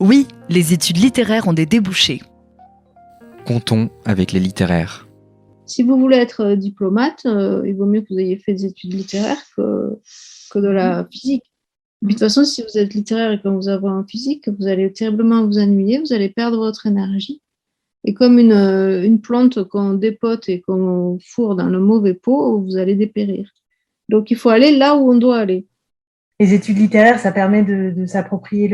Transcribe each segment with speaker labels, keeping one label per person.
Speaker 1: Oui, les études littéraires ont des débouchés.
Speaker 2: Comptons avec les littéraires.
Speaker 3: Si vous voulez être diplomate, il vaut mieux que vous ayez fait des études littéraires que de la physique. Puis, de toute façon, si vous êtes littéraire et que vous avez en physique, vous allez terriblement vous ennuyer, vous allez perdre votre énergie. Et comme une plante qu'on dépote et qu'on fourre dans le mauvais pot, vous allez dépérir. Donc, il faut aller là où on doit aller.
Speaker 4: Les études littéraires, ça permet de s'approprier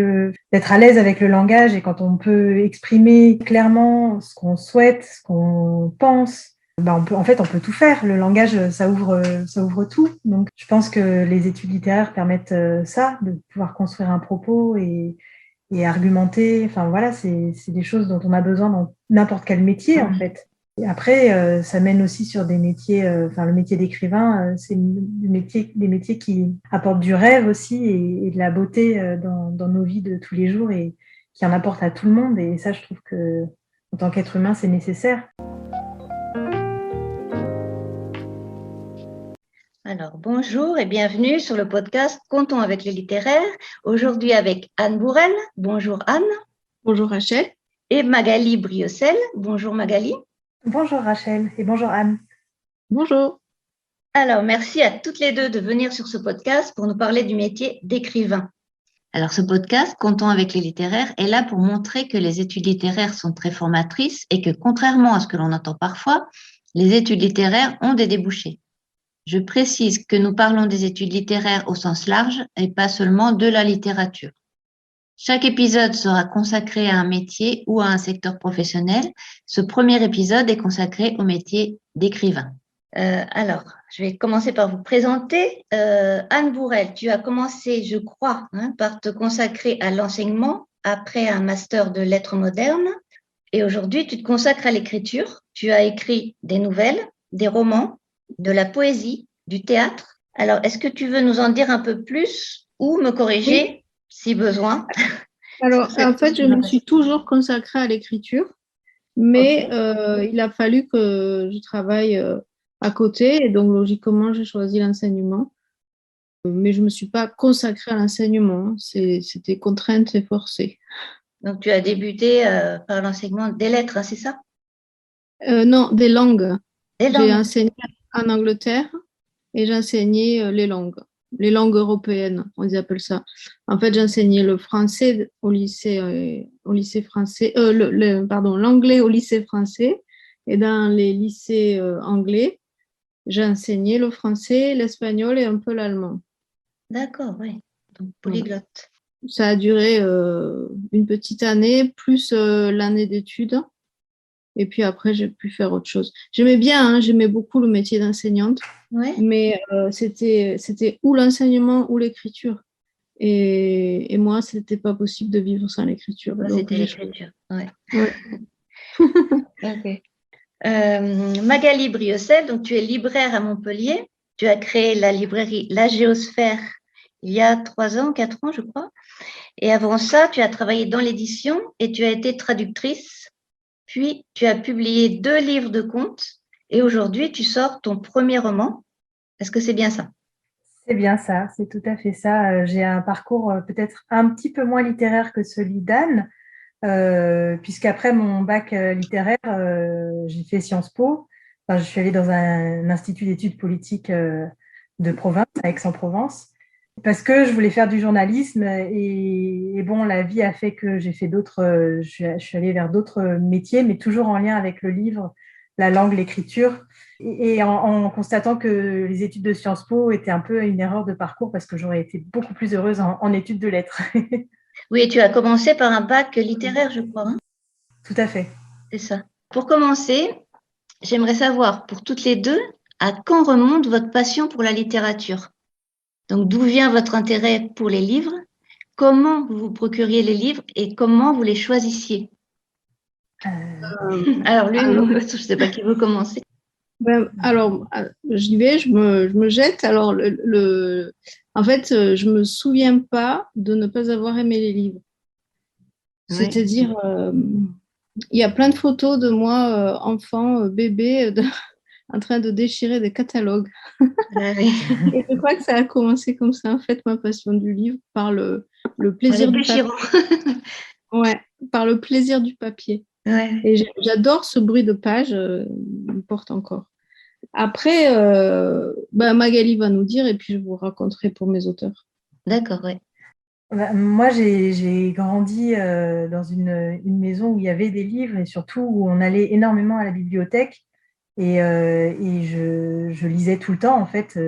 Speaker 4: d'être à l'aise avec le langage, et quand on peut exprimer clairement ce qu'on souhaite, ce qu'on pense, on peut tout faire. Le langage, ça ouvre tout. Donc, je pense que les études littéraires permettent ça, de pouvoir construire un propos et argumenter. Enfin, voilà, c'est des choses dont on a besoin dans n'importe quel métier, en fait. Et après, ça mène aussi sur des métiers, le métier d'écrivain, c'est des métiers qui apportent du rêve aussi et de la beauté dans nos vies de tous les jours, et qui en apportent à tout le monde. Et ça, je trouve que, en tant qu'être humain, c'est nécessaire.
Speaker 5: Alors, bonjour et bienvenue sur le podcast Comptons avec les littéraires. Aujourd'hui avec Anne Bourrel. Bonjour Anne.
Speaker 3: Bonjour Rachel.
Speaker 5: Et Magali Briocel. Bonjour Magali.
Speaker 4: Bonjour Rachel et bonjour Anne.
Speaker 3: Bonjour.
Speaker 5: Alors, merci à toutes les deux de venir sur ce podcast pour nous parler du métier d'écrivain. Alors, ce podcast, Comptons avec les littéraires, est là pour montrer que les études littéraires sont très formatrices et que, contrairement à ce que l'on entend parfois, les études littéraires ont des débouchés. Je précise que nous parlons des études littéraires au sens large et pas seulement de la littérature. Chaque épisode sera consacré à un métier ou à un secteur professionnel. Ce premier épisode est consacré au métier d'écrivain. Alors, je vais commencer par vous présenter. Anne Bourrel, tu as commencé, je crois, par te consacrer à l'enseignement après un master de lettres modernes. Et aujourd'hui, tu te consacres à l'écriture. Tu as écrit des nouvelles, des romans, de la poésie, du théâtre. Alors, est-ce que tu veux nous en dire un peu plus ou me corriger si besoin?
Speaker 3: Alors, en fait, je me suis toujours consacrée à l'écriture, mais il a fallu que je travaille à côté, et donc logiquement, j'ai choisi l'enseignement. Mais je ne me suis pas consacrée à l'enseignement, c'était contrainte et forcée.
Speaker 5: Donc, tu as débuté par l'enseignement des lettres, c'est ça?
Speaker 3: Non, des langues.
Speaker 5: Des langues.
Speaker 3: J'ai enseigné en Angleterre et j'ai enseigné les langues européennes, on les appelle ça. En fait, j'ai enseigné le français au lycée français, l'anglais au lycée français, et dans les lycées anglais, j'ai enseigné le français, l'espagnol et un peu l'allemand.
Speaker 5: D'accord, oui. Donc, polyglotte.
Speaker 3: Ça a duré une petite année, plus l'année d'études. Et puis après, j'ai pu faire autre chose. J'aimais bien, j'aimais beaucoup le métier d'enseignante, mais c'était ou l'enseignement ou l'écriture. Et moi, ce n'était pas possible de vivre sans l'écriture.
Speaker 5: C'était l'écriture,
Speaker 3: ouais.
Speaker 5: Okay. Magali Briocel, donc tu es libraire à Montpellier. Tu as créé la librairie La Géosphère il y a 3 ans, 4 ans, je crois. Et avant ça, tu as travaillé dans l'édition et tu as été traductrice. Puis, tu as publié 2 livres de contes et aujourd'hui, tu sors ton premier roman. Est-ce que c'est bien ça?
Speaker 4: C'est bien ça, c'est tout à fait ça. J'ai un parcours peut-être un petit peu moins littéraire que celui d'Anne, puisqu'après mon bac littéraire, j'ai fait Sciences Po. Enfin, je suis allée dans un institut d'études politiques de province, à Aix-en-Provence, parce que je voulais faire du journalisme, et bon, la vie a fait que j'ai fait je suis allée vers d'autres métiers, mais toujours en lien avec le livre, la langue, l'écriture, et en constatant que les études de Sciences Po étaient un peu une erreur de parcours, parce que j'aurais été beaucoup plus heureuse en études de lettres.
Speaker 5: Oui, tu as commencé par un bac littéraire, je crois.
Speaker 4: Tout à fait.
Speaker 5: C'est ça. Pour commencer, j'aimerais savoir, pour toutes les deux, à quand remonte votre passion pour la littérature? Donc, d'où vient votre intérêt pour les livres? Comment vous vous procuriez les livres et comment vous les choisissiez? Alors, je ne sais pas qui veut commencer.
Speaker 3: Alors, j'y vais, je me jette. Alors, en fait, je ne me souviens pas de ne pas avoir aimé les livres. C'est-à-dire, il y a plein de photos de moi, enfant, bébé, en train de déchirer des catalogues. Et je crois que ça a commencé comme ça, en fait, ma passion du livre, par le plaisir de faire. par le plaisir du papier.
Speaker 5: Ouais.
Speaker 3: Et j'adore ce bruit de page, il me porte encore. Après, Magali va nous dire et puis je vous raconterai pour mes auteurs.
Speaker 5: D'accord, ouais.
Speaker 4: Moi, j'ai grandi dans une maison où il y avait des livres et surtout où on allait énormément à la bibliothèque et je lisais tout le temps en fait.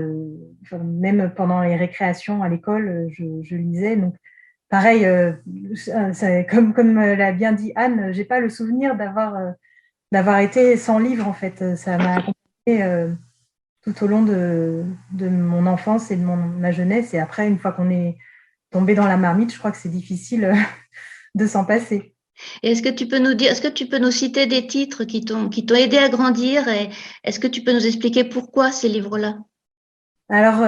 Speaker 4: Même pendant les récréations à l'école, je lisais. Donc, pareil, comme l'a bien dit Anne, j'ai pas le souvenir d'avoir été sans livre en fait. Ça m'a accompagnée tout au long de mon enfance et de ma jeunesse. Et après, une fois qu'on est tombé dans la marmite, je crois que c'est difficile de s'en passer.
Speaker 5: Et est-ce que tu peux nous citer des titres qui t'ont aidé à grandir et est-ce que tu peux nous expliquer pourquoi ces livres-là?
Speaker 4: Alors,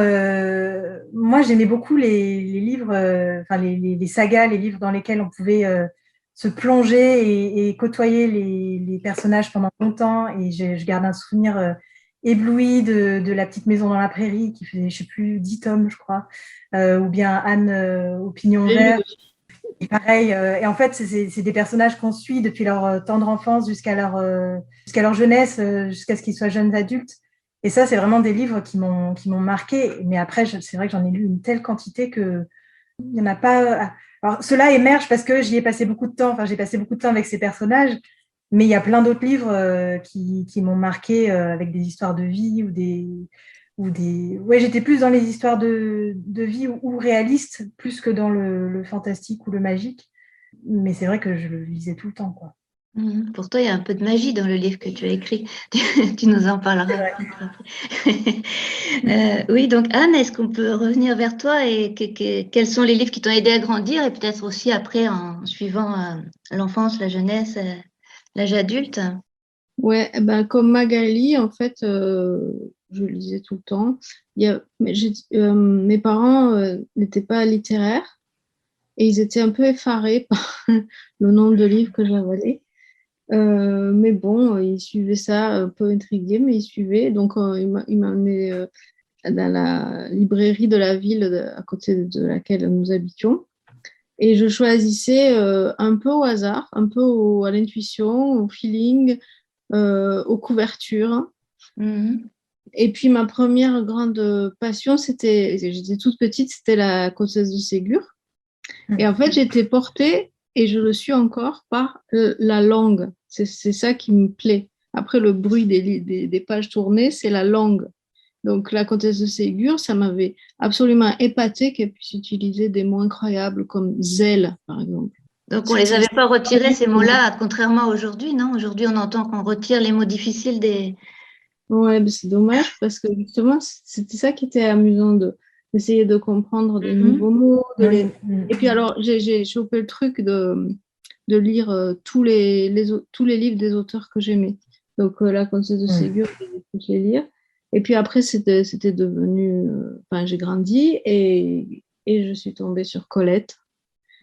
Speaker 4: moi, j'aimais beaucoup les livres, les sagas, les livres dans lesquels on pouvait se plonger et côtoyer les personnages pendant longtemps. Et je garde un souvenir ébloui de La petite maison dans la prairie, qui faisait, je sais plus, 10 tomes, je crois, ou bien Anne au pignon vert. Et pareil, et en fait, c'est des personnages qu'on suit depuis leur tendre enfance jusqu'à leur jeunesse, jusqu'à ce qu'ils soient jeunes adultes. Et ça, c'est vraiment des livres qui m'ont marqué. Mais après, c'est vrai que j'en ai lu une telle quantité que il n'y en a pas. Alors, cela émerge parce que j'y ai passé beaucoup de temps. Enfin, j'ai passé beaucoup de temps avec ces personnages. Mais il y a plein d'autres livres qui m'ont marqué avec des histoires de vie Ouais, j'étais plus dans les histoires de vie ou réalistes, plus que dans le fantastique ou le magique. Mais c'est vrai que je le lisais tout le temps, quoi.
Speaker 5: Pour toi, il y a un peu de magie dans le livre que tu as écrit. Tu nous en parleras après. Oui, donc Anne, est-ce qu'on peut revenir vers toi et quels sont les livres qui t'ont aidé à grandir et peut-être aussi après en suivant l'enfance, la jeunesse, l'âge adulte?
Speaker 3: Ouais, comme Magali, en fait, je lisais tout le temps. Mes parents n'étaient pas littéraires et ils étaient un peu effarés par le nombre de livres que j'avalais. Mais bon, ils suivaient ça, un peu intrigués, mais ils suivaient. Donc, ils m'a amené dans la librairie de la ville à côté de laquelle nous habitions. Et je choisissais un peu au hasard, un peu à l'intuition, au feeling, aux couvertures. Et puis, ma première grande passion, j'étais toute petite, c'était la Comtesse de Ségur. Et en fait, j'étais portée, et je le suis encore, par la langue. C'est ça qui me plaît. Après, le bruit des pages tournées, c'est la langue. Donc, la Comtesse de Ségur, ça m'avait absolument épatée qu'elle puisse utiliser des mots incroyables comme zèle, par exemple.
Speaker 5: Donc, on ne les avait pas retirés, ces mots-là, contrairement à aujourd'hui, non? Aujourd'hui, on entend qu'on retire les mots difficiles des...
Speaker 3: Ouais, c'est dommage parce que justement, c'était ça qui était amusant d'essayer de comprendre des nouveaux mots. Et puis alors, j'ai chopé le truc de lire tous les livres des auteurs que j'aimais. Donc, la Comtesse de Ségur, j'ai tous les lire. Et puis après, c'était devenu... j'ai grandi et je suis tombée sur Colette.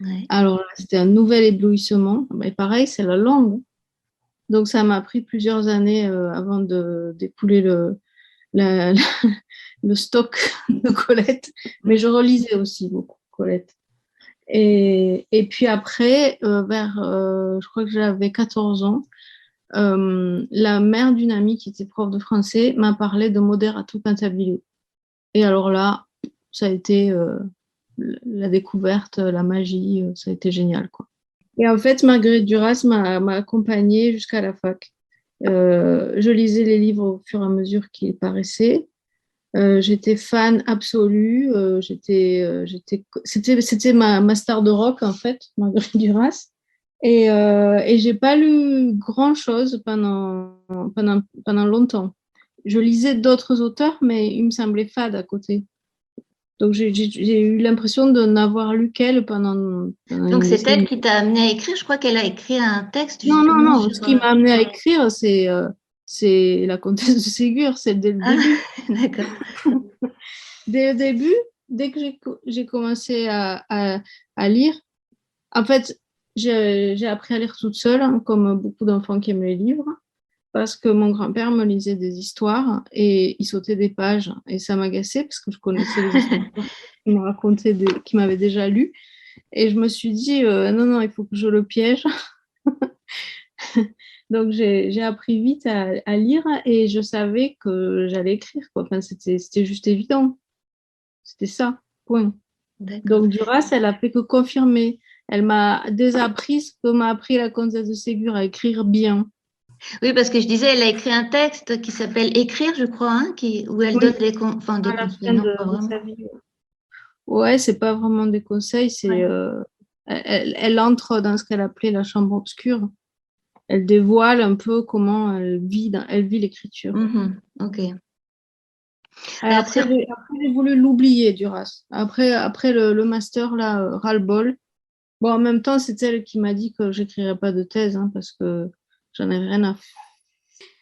Speaker 5: Ouais.
Speaker 3: Alors là, c'était un nouvel éblouissement. Mais pareil, c'est la langue. Donc, ça m'a pris plusieurs années avant d'écouler le stock de Colette. Mais je relisais aussi beaucoup Colette. Et puis après, je crois que j'avais 14 ans, la mère d'une amie qui était prof de français m'a parlé de Moderato Cantabile. Et alors là, ça a été la découverte, la magie, ça a été génial, quoi. Et en fait, Marguerite Duras m'a accompagnée jusqu'à la fac. Je lisais les livres au fur et à mesure qu'ils paraissaient. J'étais fan absolue. C'était ma star de rock, en fait, Marguerite Duras. Et j'ai pas lu grand-chose pendant longtemps. Je lisais d'autres auteurs, mais ils me semblaient fades à côté. Donc, j'ai eu l'impression de n'avoir lu qu'elle pendant
Speaker 5: Donc, c'est elle qui t'a amené à écrire. Je crois qu'elle a écrit un texte.
Speaker 3: Non. Ce qui m'a amené à écrire, c'est la Comtesse de Ségur. C'est dès le début.
Speaker 5: D'accord.
Speaker 3: Dès le début, dès que j'ai commencé à lire, en fait, j'ai appris à lire toute seule, hein, comme beaucoup d'enfants qui aiment les livres, parce que mon grand-père me lisait des histoires et il sautait des pages. Et ça m'agaçait parce que je connaissais les histoires qu'il me racontait, qu'il m'avait déjà lues. Et je me suis dit, non, il faut que je le piège. Donc, j'ai appris vite à lire et je savais que j'allais écrire, quoi. Enfin, c'était juste évident. C'était ça, point.
Speaker 5: D'accord.
Speaker 3: Donc, Duras, elle a fait que confirmer. Elle m'a désappris ce que m'a appris la comtesse de Ségur, à écrire bien.
Speaker 5: Oui, parce que je disais, elle a écrit un texte qui s'appelle Écrire, je crois, hein, où elle donne
Speaker 3: Oui,
Speaker 5: des
Speaker 3: à la
Speaker 5: conseils.
Speaker 3: fin
Speaker 5: Non, pas
Speaker 3: de
Speaker 5: vraiment.
Speaker 3: sa vie. Ouais, c'est pas vraiment des conseils,
Speaker 5: Ouais.
Speaker 3: elle entre dans ce qu'elle appelait la chambre obscure. Elle dévoile un peu comment elle vit l'écriture.
Speaker 5: Ok.
Speaker 3: Alors après, j'ai voulu l'oublier, Duras. Après le master, là, ras-le-bol. Bon, en même temps, c'est elle qui m'a dit que j'écrirais pas de thèse, hein, parce que j'en avais rien à faire.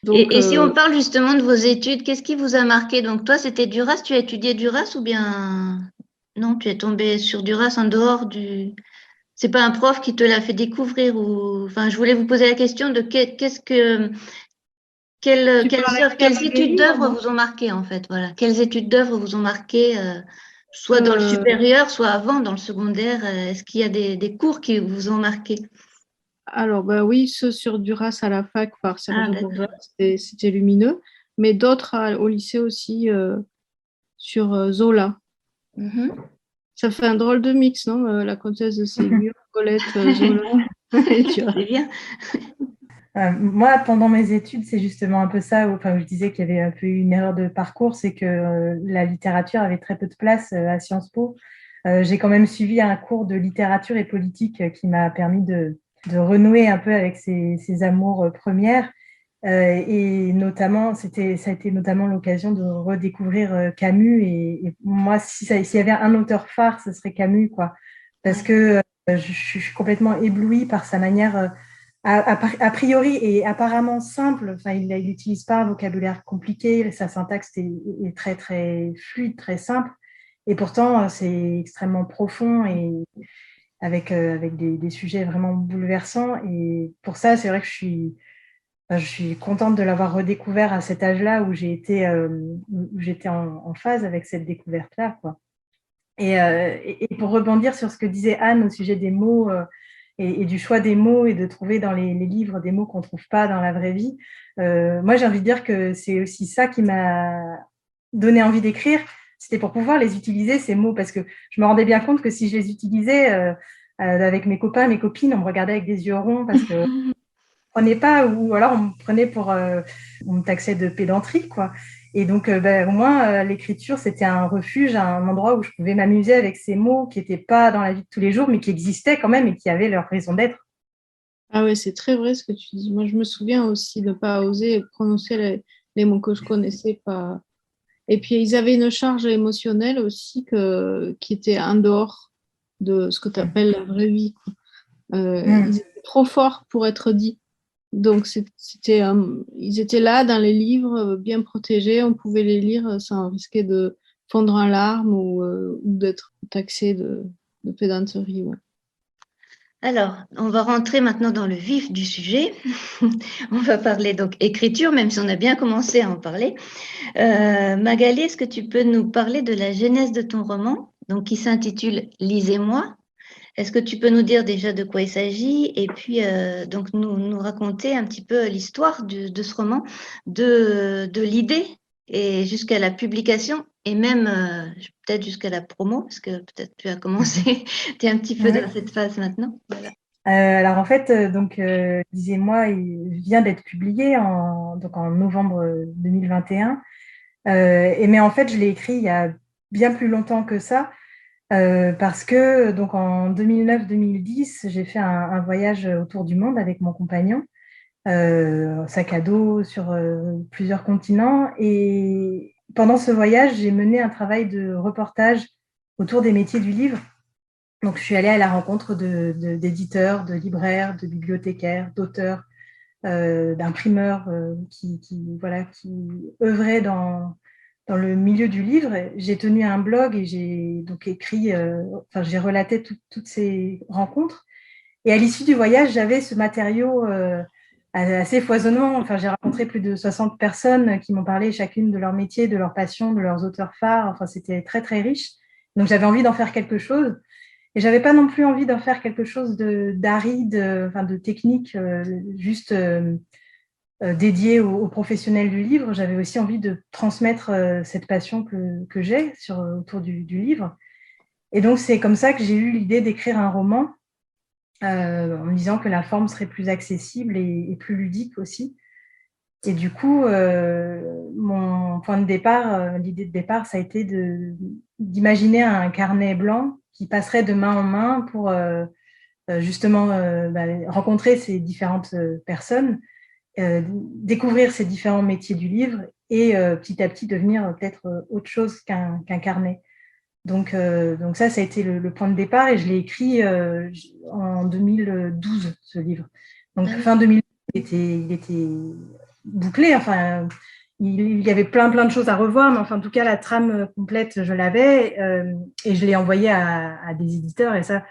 Speaker 3: Donc,
Speaker 5: Et si on parle justement de vos études, qu'est-ce qui vous a marqué? Donc toi, c'était Duras, tu as étudié Duras ou bien non, tu es tombé sur Duras en dehors du... C'est pas un prof qui te l'a fait découvrir ou... Enfin, je voulais vous poser la question de qu'est-ce que...
Speaker 3: tu parles à
Speaker 5: Quelles
Speaker 3: quel
Speaker 5: études
Speaker 3: livre,
Speaker 5: d'œuvre
Speaker 3: moi
Speaker 5: vous ont marqué en fait, voilà. Quelles études d'œuvre vous ont marqué, soit dans le
Speaker 3: Euh,
Speaker 5: supérieur, soit avant, dans le secondaire? Est-ce qu'il y a des cours qui vous ont marqué?
Speaker 3: Alors, bah oui, ceux sur Duras à la fac par
Speaker 5: Ah,
Speaker 3: Serge Bourgeat,
Speaker 5: d'accord.
Speaker 3: c'était lumineux, mais d'autres au lycée aussi sur Zola.
Speaker 5: Mhm.
Speaker 3: Ça fait un drôle de mix, non? La comtesse de Ségur, Colette, Zola et Duras.
Speaker 5: C'est bien.
Speaker 4: Moi, pendant mes études, c'est justement un peu ça, où je disais qu'il y avait un peu une erreur de parcours, c'est que la littérature avait très peu de place à Sciences Po. J'ai quand même suivi un cours de littérature et politique qui m'a permis de renouer un peu avec ces amours premières. Et notamment, ça a été notamment l'occasion de redécouvrir Camus. Et moi, s'il y avait un auteur phare, ce serait Camus, quoi. Parce
Speaker 5: Ouais.
Speaker 4: que je suis complètement éblouie par sa manière a priori et apparemment simple. Enfin, il n'utilise pas un vocabulaire compliqué, sa syntaxe est très, très fluide, très simple. Et pourtant, c'est extrêmement profond et avec des sujets vraiment bouleversants. Et pour ça, c'est vrai que je suis contente de l'avoir redécouvert à cet âge-là où j'étais en phase avec cette découverte-là, quoi. Et pour rebondir sur ce que disait Anne au sujet des mots et du choix des mots et de trouver dans les livres des mots qu'on ne trouve pas dans la vraie vie, moi j'ai envie de dire que c'est aussi ça qui m'a donné envie d'écrire. C'était pour pouvoir les utiliser, ces mots, parce que je me rendais bien compte que si je les utilisais avec mes copains, mes copines, on me regardait avec des yeux ronds parce que prenait pas, ou alors on me prenait on me taxait de pédanterie, quoi. Et donc, au moins, l'écriture, c'était un refuge, un endroit où je pouvais m'amuser avec ces mots qui n'étaient pas dans la vie de tous les jours, mais qui existaient quand même et qui avaient leur raison d'être.
Speaker 3: Ah ouais, c'est très vrai ce que tu dis. Moi, je me souviens aussi de ne pas oser prononcer les mots que je connaissais pas. Et puis, ils avaient une charge émotionnelle aussi qui était en dehors de ce que tu appelles la vraie vie, quoi. Ils étaient trop forts pour être dits. Donc, ils étaient là dans les livres, bien protégés. On pouvait les lire sans risquer de fondre en larmes ou d'être taxé de pédanterie. Ouais.
Speaker 5: Alors, on va rentrer maintenant dans le vif du sujet. On va parler donc écriture, même si on a bien commencé à en parler. Magali, est-ce que tu peux nous parler de la genèse de ton roman, donc qui s'intitule Lisez-moi? Est-ce que tu peux nous dire déjà de quoi il s'agit et puis donc nous raconter un petit peu l'histoire de ce roman, de l'idée et jusqu'à la publication et même peut-être jusqu'à la promo, parce que peut-être tu as commencé, tu es un petit peu
Speaker 4: Ouais.
Speaker 5: dans cette phase maintenant. Voilà.
Speaker 4: Alors en fait, Lisez-moi, il vient d'être publié donc en novembre 2021. Mais en fait, je l'ai écrit il y a bien plus longtemps que ça. Parce que donc en 2009-2010, j'ai fait un voyage autour du monde avec mon compagnon, sac à dos sur plusieurs continents. Et pendant ce voyage, j'ai mené un travail de reportage autour des métiers du livre. Donc, je suis allée à la rencontre d'éditeurs, de libraires, de bibliothécaires, d'auteurs, d'imprimeurs voilà, qui œuvraient dans le milieu du livre. J'ai tenu un blog et j'ai donc écrit, j'ai relaté toutes ces rencontres. Et à l'issue du voyage, j'avais ce matériau assez foisonnant. Enfin, j'ai rencontré plus de 60 personnes qui m'ont parlé chacune de leur métier, de leur passion, de leurs auteurs phares. Enfin, c'était très, très riche. Donc, j'avais envie d'en faire quelque chose. Et j'avais pas non plus envie d'en faire quelque chose d'aride, enfin de technique, juste dédié aux professionnels du livre. J'avais aussi envie de transmettre cette passion que j'ai autour du livre. Et donc, c'est comme ça que j'ai eu l'idée d'écrire un roman, en me disant que la forme serait plus accessible et plus ludique aussi. Et du coup, mon point de départ, l'idée de départ, ça a été d'imaginer un carnet blanc qui passerait de main en main pour justement rencontrer ces différentes personnes, découvrir ces différents métiers du livre et petit à petit devenir peut-être autre chose qu'un carnet. Donc ça a été le point de départ et je l'ai écrit en 2012, ce livre. Donc fin 2012, il était bouclé. Enfin, il y avait plein de choses à revoir, mais enfin, en tout cas, la trame complète, je l'avais et je l'ai envoyé à des éditeurs. Et ça,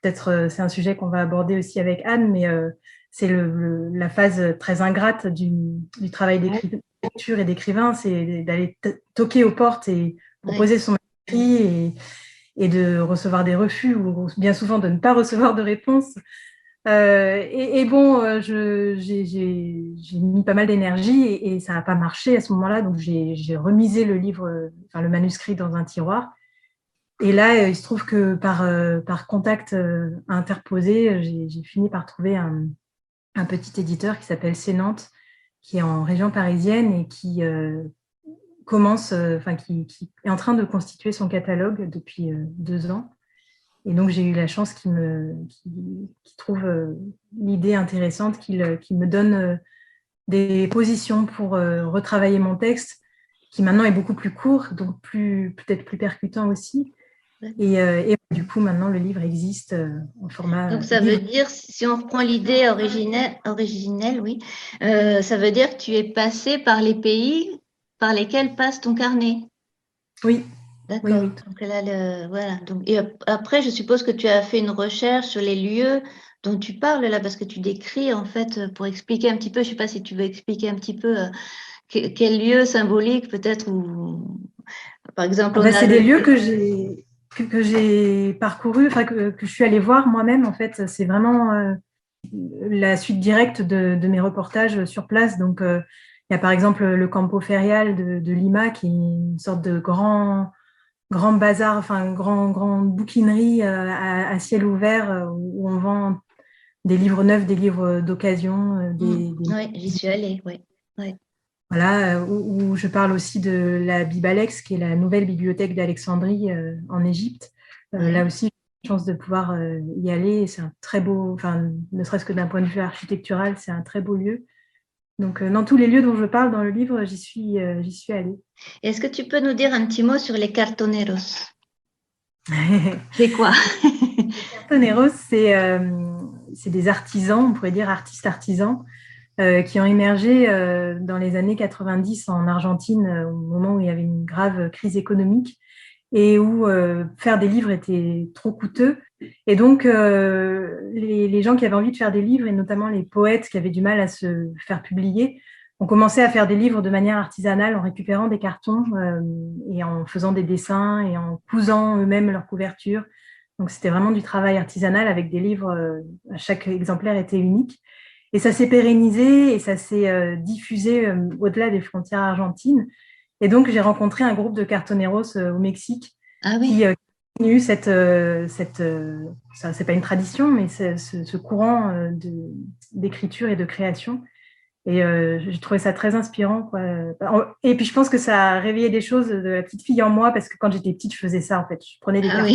Speaker 4: peut-être, c'est un sujet qu'on va aborder aussi avec Anne, mais c'est la phase très ingrate du travail d'écriture et d'écrivain, c'est d'aller toquer aux portes et proposer son manuscrit et de recevoir des refus ou bien souvent de ne pas recevoir de réponse. J'ai mis pas mal d'énergie et ça n'a pas marché à ce moment-là. Donc, j'ai remisé le manuscrit dans un tiroir. Et là, il se trouve que par contact interposé, j'ai fini par trouver un petit éditeur qui s'appelle Sénante, qui est en région parisienne et qui qui est en train de constituer son catalogue depuis 2 ans. Et donc, j'ai eu la chance qu'il trouve l'idée intéressante, qu'il me donne des positions pour retravailler mon texte, qui maintenant est beaucoup plus court, donc peut-être plus percutant aussi. Et du coup, maintenant, le livre existe en format.
Speaker 5: Donc, ça veut dire, si on reprend l'idée originelle, oui, ça veut dire que tu es passé par les pays par lesquels passe ton carnet.
Speaker 4: Oui.
Speaker 5: D'accord.
Speaker 4: Oui.
Speaker 5: Donc là, voilà. Donc, et après, je suppose que tu as fait une recherche sur les lieux dont tu parles là, parce que tu décris en fait pour expliquer un petit peu. Je ne sais pas si tu veux expliquer un petit peu quel lieu symbolique peut-être ou par exemple.
Speaker 4: C'est des lieux que j'ai parcourus, enfin que je suis allée voir moi-même. En fait, c'est vraiment la suite directe de mes reportages sur place. Donc, il y a par exemple le Campo Ferial de Lima, qui est une sorte de grand bazar, enfin grande bouquinerie à ciel ouvert où on vend des livres neufs, des livres d'occasion.
Speaker 5: Oui, j'y suis allée, oui. Ouais.
Speaker 4: Voilà, où je parle aussi de la Bibalex, qui est la nouvelle bibliothèque d'Alexandrie en Égypte. Là aussi, j'ai la chance de pouvoir y aller. C'est un très beau, enfin, ne serait-ce que d'un point de vue architectural, c'est un très beau lieu. Donc, dans tous les lieux dont je parle dans le livre, j'y suis allée.
Speaker 5: Est-ce que tu peux nous dire un petit mot sur les cartoneros? C'est quoi?
Speaker 4: Les cartoneros, c'est des artisans, on pourrait dire artistes-artisans, qui ont émergé dans les années 90 en Argentine, au moment où il y avait une grave crise économique et où faire des livres était trop coûteux. Et donc, les gens qui avaient envie de faire des livres, et notamment les poètes qui avaient du mal à se faire publier, ont commencé à faire des livres de manière artisanale en récupérant des cartons et en faisant des dessins et en cousant eux-mêmes leurs couvertures. Donc, c'était vraiment du travail artisanal avec des livres, chaque exemplaire était unique. Et ça s'est pérennisé et ça s'est diffusé au-delà des frontières argentines. Et donc, j'ai rencontré un groupe de cartoneros au Mexique qui continue ça, c'est pas une tradition, mais ce courant d'écriture et de création. Et j'ai trouvé ça très inspirant, quoi. Et puis, je pense que ça a réveillé des choses de la petite fille en moi, parce que quand j'étais petite, je faisais ça, en fait. Je prenais des cartons,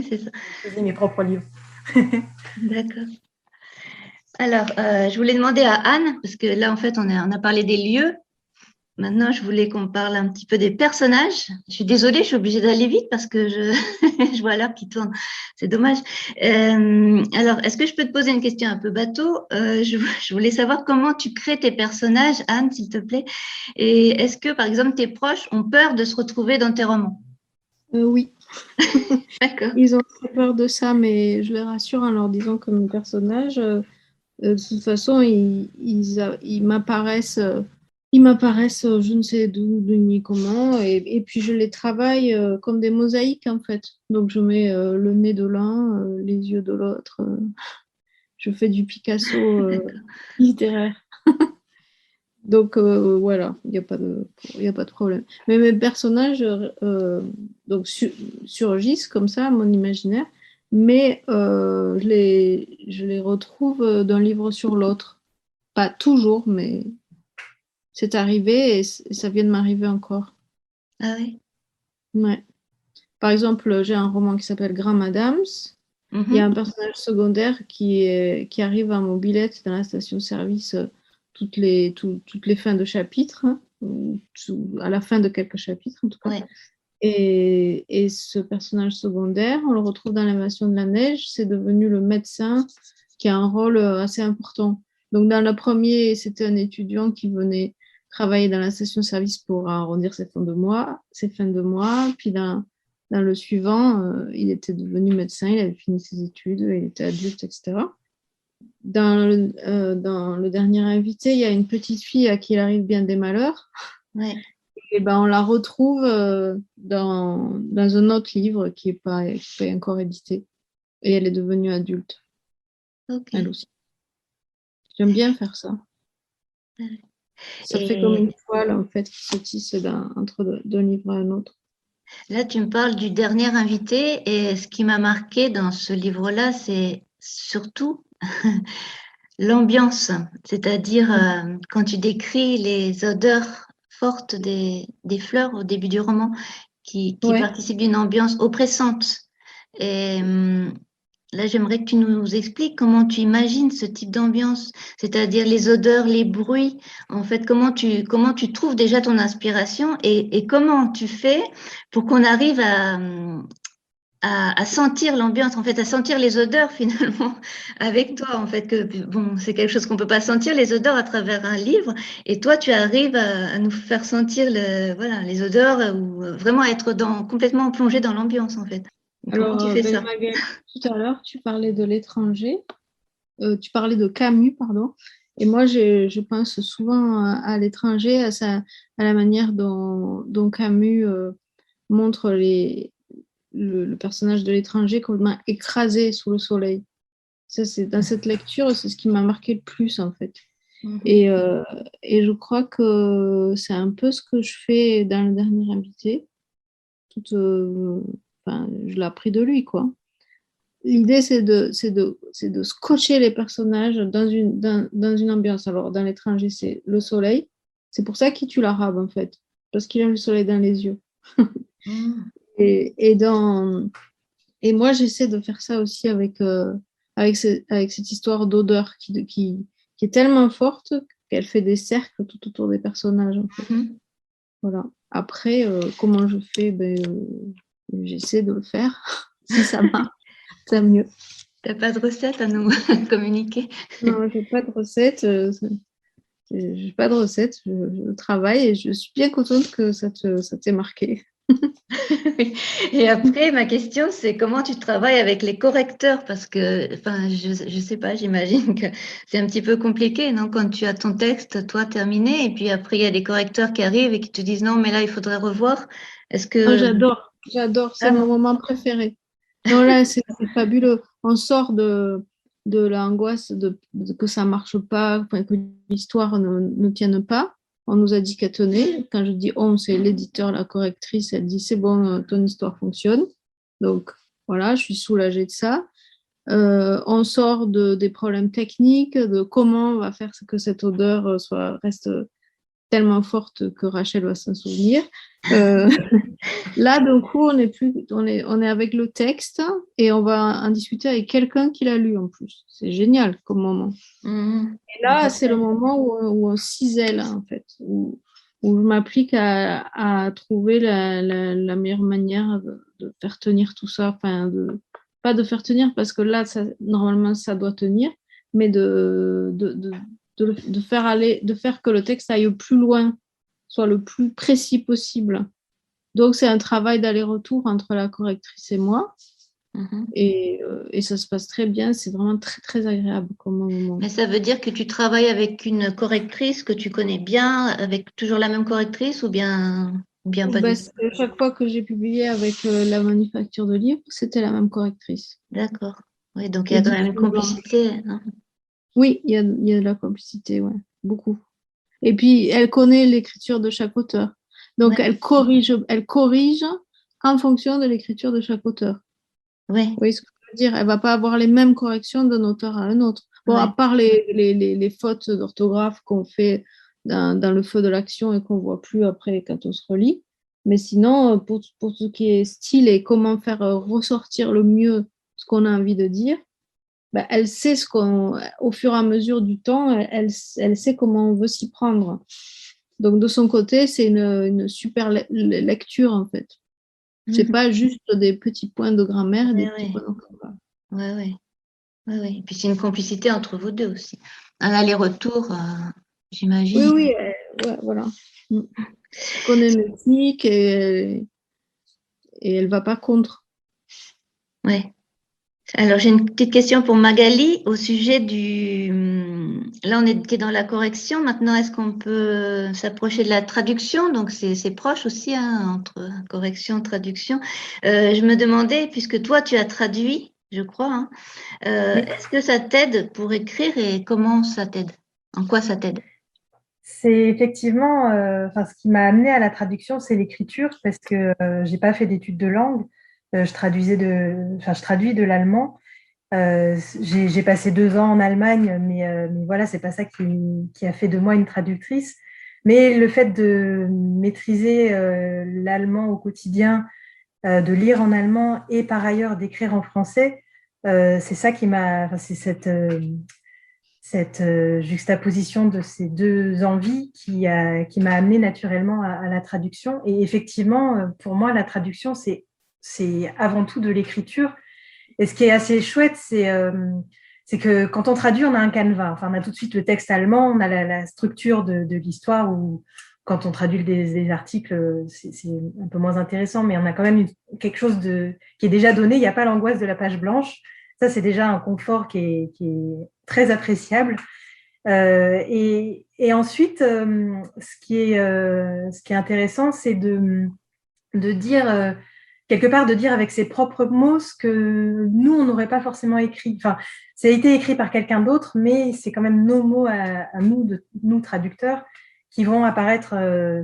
Speaker 5: c'est ça.
Speaker 4: Je faisais mes propres livres.
Speaker 5: D'accord. Alors, je voulais demander à Anne, parce que là, en fait, on a parlé des lieux. Maintenant, je voulais qu'on parle un petit peu des personnages. Je suis désolée, je suis obligée d'aller vite parce que je vois l'heure qui tourne. C'est dommage. Alors, est-ce que je peux te poser une question un peu bateau? Je voulais savoir comment tu crées tes personnages, Anne, s'il te plaît. Et est-ce que, par exemple, tes proches ont peur de se retrouver dans tes romans?
Speaker 3: Oui.
Speaker 5: D'accord.
Speaker 3: Ils ont très peur de ça, mais je les rassure en leur disant que mes personnages, de toute façon, ils m'apparaissent Ils m'apparaissent, je ne sais d'où, ni comment, et puis je les travaille comme des mosaïques en fait. Donc je mets le nez de l'un, les yeux de l'autre. Je fais du Picasso
Speaker 5: D'accord.
Speaker 3: littéraire. Donc voilà, il y a pas de problème. Mais mes personnages donc surgissent comme ça à mon imaginaire, mais je les retrouve d'un livre sur l'autre. Pas toujours, mais c'est arrivé et ça vient de m'arriver encore.
Speaker 5: Ah oui.
Speaker 3: Ouais. Par exemple, j'ai un roman qui s'appelle Grand Madams. Il y a un
Speaker 5: Mhm.
Speaker 3: personnage secondaire qui arrive à mobilette dans la station-service toutes les fins de chapitre, hein, à la fin de quelques chapitres en tout cas.
Speaker 5: Ouais.
Speaker 3: Et ce personnage secondaire, on le retrouve dans l'Invasion de la neige, c'est devenu le médecin qui a un rôle assez important. Donc dans le premier, c'était un étudiant qui venait travailler dans la station-service pour arrondir ses fins de mois. Puis dans le suivant, il était devenu médecin, il avait fini ses études, il était adulte, etc. Dans le dernier invité, il y a une petite fille à qui il arrive bien des malheurs.
Speaker 5: Ouais.
Speaker 3: Et ben, on la retrouve dans un autre livre qui est pas encore édité. Et elle est devenue adulte,
Speaker 5: Ok.
Speaker 3: elle aussi. J'aime bien faire ça. Ça fait comme
Speaker 5: Et
Speaker 3: une toile, en fait, qui se tisse d'un livre à un autre.
Speaker 5: là, tu me parles du dernier invité et ce qui m'a marqué dans ce livre-là, c'est surtout l'ambiance, c'est-à-dire quand tu décris les odeurs fortes des fleurs au début du roman qui
Speaker 3: Ouais.
Speaker 5: participent d'une ambiance oppressante. Et là, j'aimerais que tu nous expliques comment tu imagines ce type d'ambiance, c'est-à-dire les odeurs, les bruits. En fait, comment tu trouves déjà ton inspiration et comment tu fais pour qu'on arrive à sentir l'ambiance, en fait, à sentir les odeurs finalement avec toi, en fait, que bon, c'est quelque chose qu'on peut pas sentir, les odeurs à travers un livre, et toi, tu arrives à nous faire sentir voilà, les odeurs ou vraiment être complètement plongé dans l'ambiance, en fait. Comment
Speaker 3: Alors,
Speaker 5: tu fais
Speaker 3: ben,
Speaker 5: ça?
Speaker 3: Magali, tout à l'heure, tu parlais de l'étranger. Tu parlais de Camus, pardon. Et moi, je pense souvent à l'étranger, à la manière dont Camus montre le personnage de l'étranger complètement écrasé sous le soleil. Ça, c'est, dans cette lecture, c'est ce qui m'a marqué le plus, en fait.
Speaker 5: Mhm.
Speaker 3: Et, euh, et je crois que c'est un peu ce que je fais dans le dernier invité. Enfin, je l'ai appris de lui, quoi. L'idée, c'est de scotcher les personnages dans une ambiance. Alors, dans l'étranger, c'est le soleil. C'est pour ça qu'il tue l'arabe, en fait, parce qu'il a le soleil dans les yeux.
Speaker 5: Mhm.
Speaker 3: Et, et, dans, et moi, j'essaie de faire ça aussi avec cette histoire d'odeur qui est tellement forte qu'elle fait des cercles tout autour des personnages, en fait.
Speaker 5: Mhm.
Speaker 3: Voilà. Après, comment je fais? J'essaie de le faire. Si ça marche, c'est mieux.
Speaker 5: T'as pas de recette à nous communiquer?
Speaker 3: Non, j'ai pas de recette. J'ai pas de recette. Je travaille et je suis bien contente que ça t'ait marqué.
Speaker 5: Et après, ma question, c'est comment tu travailles avec les correcteurs? Parce que, enfin, je sais pas, j'imagine que c'est un petit peu compliqué, non? Quand tu as ton texte, toi, terminé, et puis après, il y a des correcteurs qui arrivent et qui te disent non, mais là, il faudrait revoir. Est-ce
Speaker 3: Oh,
Speaker 5: que...
Speaker 3: j'adore, c'est
Speaker 5: Ah
Speaker 3: mon
Speaker 5: bon?
Speaker 3: moment préféré. Non, là, c'est fabuleux. On sort de l'angoisse que ça marche pas, enfin, que l'histoire ne tienne pas. On nous a dit qu'elle tenait. Quand je dis on, c'est l'éditeur, la correctrice, elle dit c'est bon, ton histoire fonctionne. Donc voilà, je suis soulagée de ça. On sort des problèmes techniques, de comment on va faire que cette odeur reste tellement forte que Rachel va s'en souvenir. Euh, Là, du coup, on est avec le texte et on va en discuter avec quelqu'un qui l'a lu en plus. C'est génial comme moment.
Speaker 5: Mhm.
Speaker 3: Et là, c'est le moment où on cisèle, en fait, où je m'applique à trouver la meilleure manière de faire tenir tout ça. Enfin, pas de faire tenir parce que là, normalement, ça doit tenir, mais de faire que le texte aille plus loin, soit le plus précis possible. Donc, c'est un travail d'aller-retour entre la correctrice et moi. Et ça se passe très bien. C'est vraiment très, très agréable comme moment.
Speaker 5: Mais ça veut dire que tu travailles avec une correctrice que tu connais bien, avec toujours la même correctrice ou bien pas du tout?
Speaker 3: Chaque fois que j'ai publié avec la manufacture de livres, c'était la même correctrice.
Speaker 5: D'accord. Oui, donc il y a quand même une complicité, non?
Speaker 3: Oui, il y a de la complicité, ouais, beaucoup. Et puis, elle connaît l'écriture de chaque auteur. Donc,
Speaker 5: Ouais.
Speaker 3: elle corrige en fonction de l'écriture de chaque auteur.
Speaker 5: Oui.
Speaker 3: Vous voyez ce que je veux dire? Elle ne va pas avoir les mêmes corrections d'un auteur à un autre. Bon,
Speaker 5: Ouais.
Speaker 3: à part les fautes d'orthographe qu'on fait dans le feu de l'action et qu'on ne voit plus après quand on se relit. Mais sinon, pour tout ce qui est style et comment faire ressortir le mieux ce qu'on a envie de dire, ben, elle sait au fur et à mesure du temps, elle sait comment on veut s'y prendre. Donc, de son côté, c'est une super lecture, en fait. C'est pas juste des petits points de grammaire et des petits points d'orthographe.
Speaker 5: Oui. Et puis c'est une complicité entre vous deux aussi. Un aller-retour, j'imagine.
Speaker 3: Oui, ouais, voilà. Elle connaît l'éthique et elle va pas contre.
Speaker 5: Oui. Alors, j'ai une petite question pour Magali au sujet Là, on était dans la correction. Maintenant, est-ce qu'on peut s'approcher de la traduction? Donc, c'est proche aussi, hein, entre correction et traduction. Je me demandais, puisque toi, tu as traduit, je crois, hein, est-ce que ça t'aide pour écrire et comment ça t'aide? En quoi ça t'aide?
Speaker 4: C'est effectivement, ce qui m'a amené à la traduction, c'est l'écriture, parce que j'ai pas fait d'études de langue. Je traduis de l'allemand. J'ai passé 2 ans en Allemagne, mais voilà, c'est pas ça qui a fait de moi une traductrice. Mais le fait de maîtriser l'allemand au quotidien, de lire en allemand et par ailleurs d'écrire en français, c'est ça c'est cette juxtaposition de ces deux envies qui m'a amené naturellement à la traduction. Et effectivement, pour moi, la traduction, c'est avant tout de l'écriture. Et ce qui est assez chouette, c'est que quand on traduit, on a un canevas. Enfin, on a tout de suite le texte allemand, on a la structure de l'histoire, ou quand on traduit des articles, c'est un peu moins intéressant, mais on a quand même quelque chose qui est déjà donné. Il n'y a pas l'angoisse de la page blanche. Ça, c'est déjà un confort qui est très appréciable. Et ensuite, ce qui est intéressant, c'est de dire, quelque part, de dire avec ses propres mots ce que nous, on n'aurait pas forcément écrit. Enfin, ça a été écrit par quelqu'un d'autre, mais c'est quand même nos mots à nous, nous traducteurs, qui vont apparaître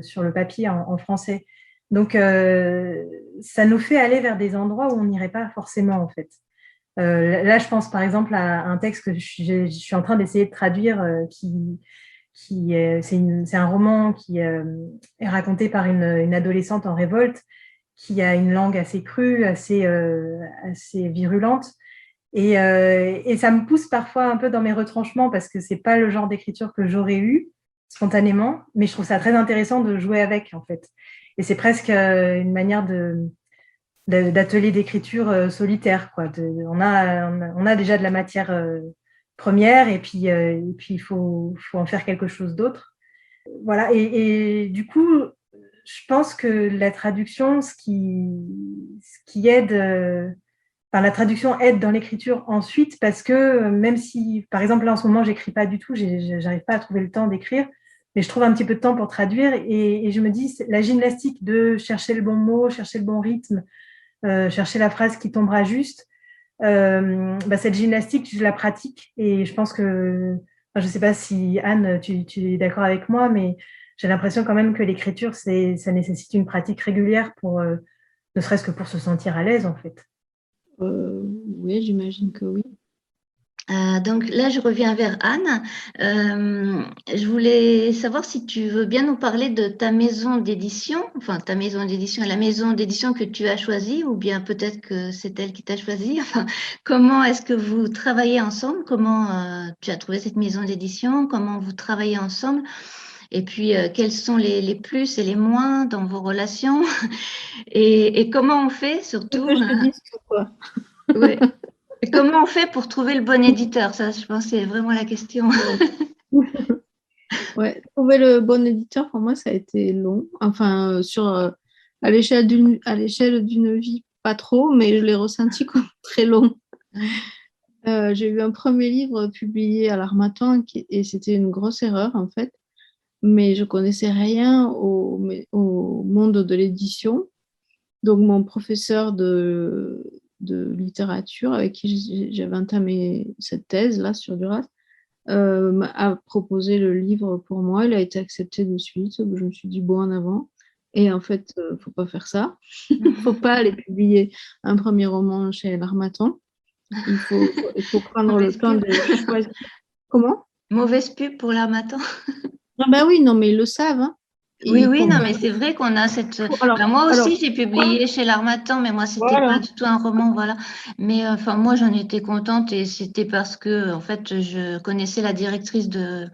Speaker 4: sur le papier en français. Donc, ça nous fait aller vers des endroits où on n'irait pas forcément, en fait. Là, je pense par exemple à un texte que je suis en train d'essayer de traduire, c'est un roman qui est raconté par une adolescente en révolte qui a une langue assez crue, assez virulente. Et ça me pousse parfois un peu dans mes retranchements parce que c'est pas le genre d'écriture que j'aurais eu spontanément, mais je trouve ça très intéressant de jouer avec, en fait. Et c'est presque une manière d'atelier d'écriture solitaire, quoi. On a déjà de la matière première et puis il faut en faire quelque chose d'autre. Voilà. Et du coup, je pense que la traduction, ce qui aide, la traduction aide dans l'écriture ensuite, parce que même si, par exemple, là en ce moment, j'écris pas du tout, j'arrive pas à trouver le temps d'écrire, mais je trouve un petit peu de temps pour traduire, et je me dis, la gymnastique de chercher le bon mot, chercher le bon rythme, chercher la phrase qui tombera juste, cette gymnastique, je la pratique, et je pense que, je ne sais pas si Anne, tu es d'accord avec moi, mais j'ai l'impression quand même que l'écriture, ça nécessite une pratique régulière pour, ne serait-ce que pour se sentir à l'aise, en fait.
Speaker 3: Oui, j'imagine que oui.
Speaker 5: Donc là, je reviens vers Anne. Je voulais savoir si tu veux bien nous parler de ta maison d'édition, enfin ta maison d'édition, la maison d'édition que tu as choisie, ou bien peut-être que c'est elle qui t'a choisi. Enfin, comment est-ce que vous travaillez ensemble? Comment tu as trouvé cette maison d'édition? Comment vous travaillez ensemble? Et puis, quels sont les plus et les moins dans vos relations? Et comment on fait surtout?
Speaker 3: Que je te dise quoi.
Speaker 5: Ouais. Et comment on fait pour trouver le bon éditeur? Ça, je pense, c'est vraiment la question.
Speaker 3: Ouais, trouver le bon éditeur, pour moi, ça a été long. Enfin, à l'échelle d'une vie, pas trop, mais je l'ai ressenti comme très long. J'ai eu un premier livre publié à l'Harmattan et c'était une grosse erreur en fait, mais je connaissais rien au monde de l'édition. Donc mon professeur de littérature avec qui j'avais entamé cette thèse là sur Duras a proposé le livre pour moi. Il a été accepté de suite. Je me suis dit bon, en avant. Et en fait, faut pas faire ça. Faut pas aller publier un premier roman chez l'Harmattan. Il faut prendre le temps de choisir. Comment?
Speaker 5: Mauvaise pub pour l'Harmattan.
Speaker 3: Ah ben oui, non, mais ils le savent. Hein.
Speaker 5: Oui, non, mais c'est vrai qu'on a cette. Moi aussi, j'ai publié chez l'Harmattan, mais moi, c'était pas du tout un roman, voilà. Mais enfin, moi, j'en étais contente et c'était parce que, en fait, je connaissais la directrice de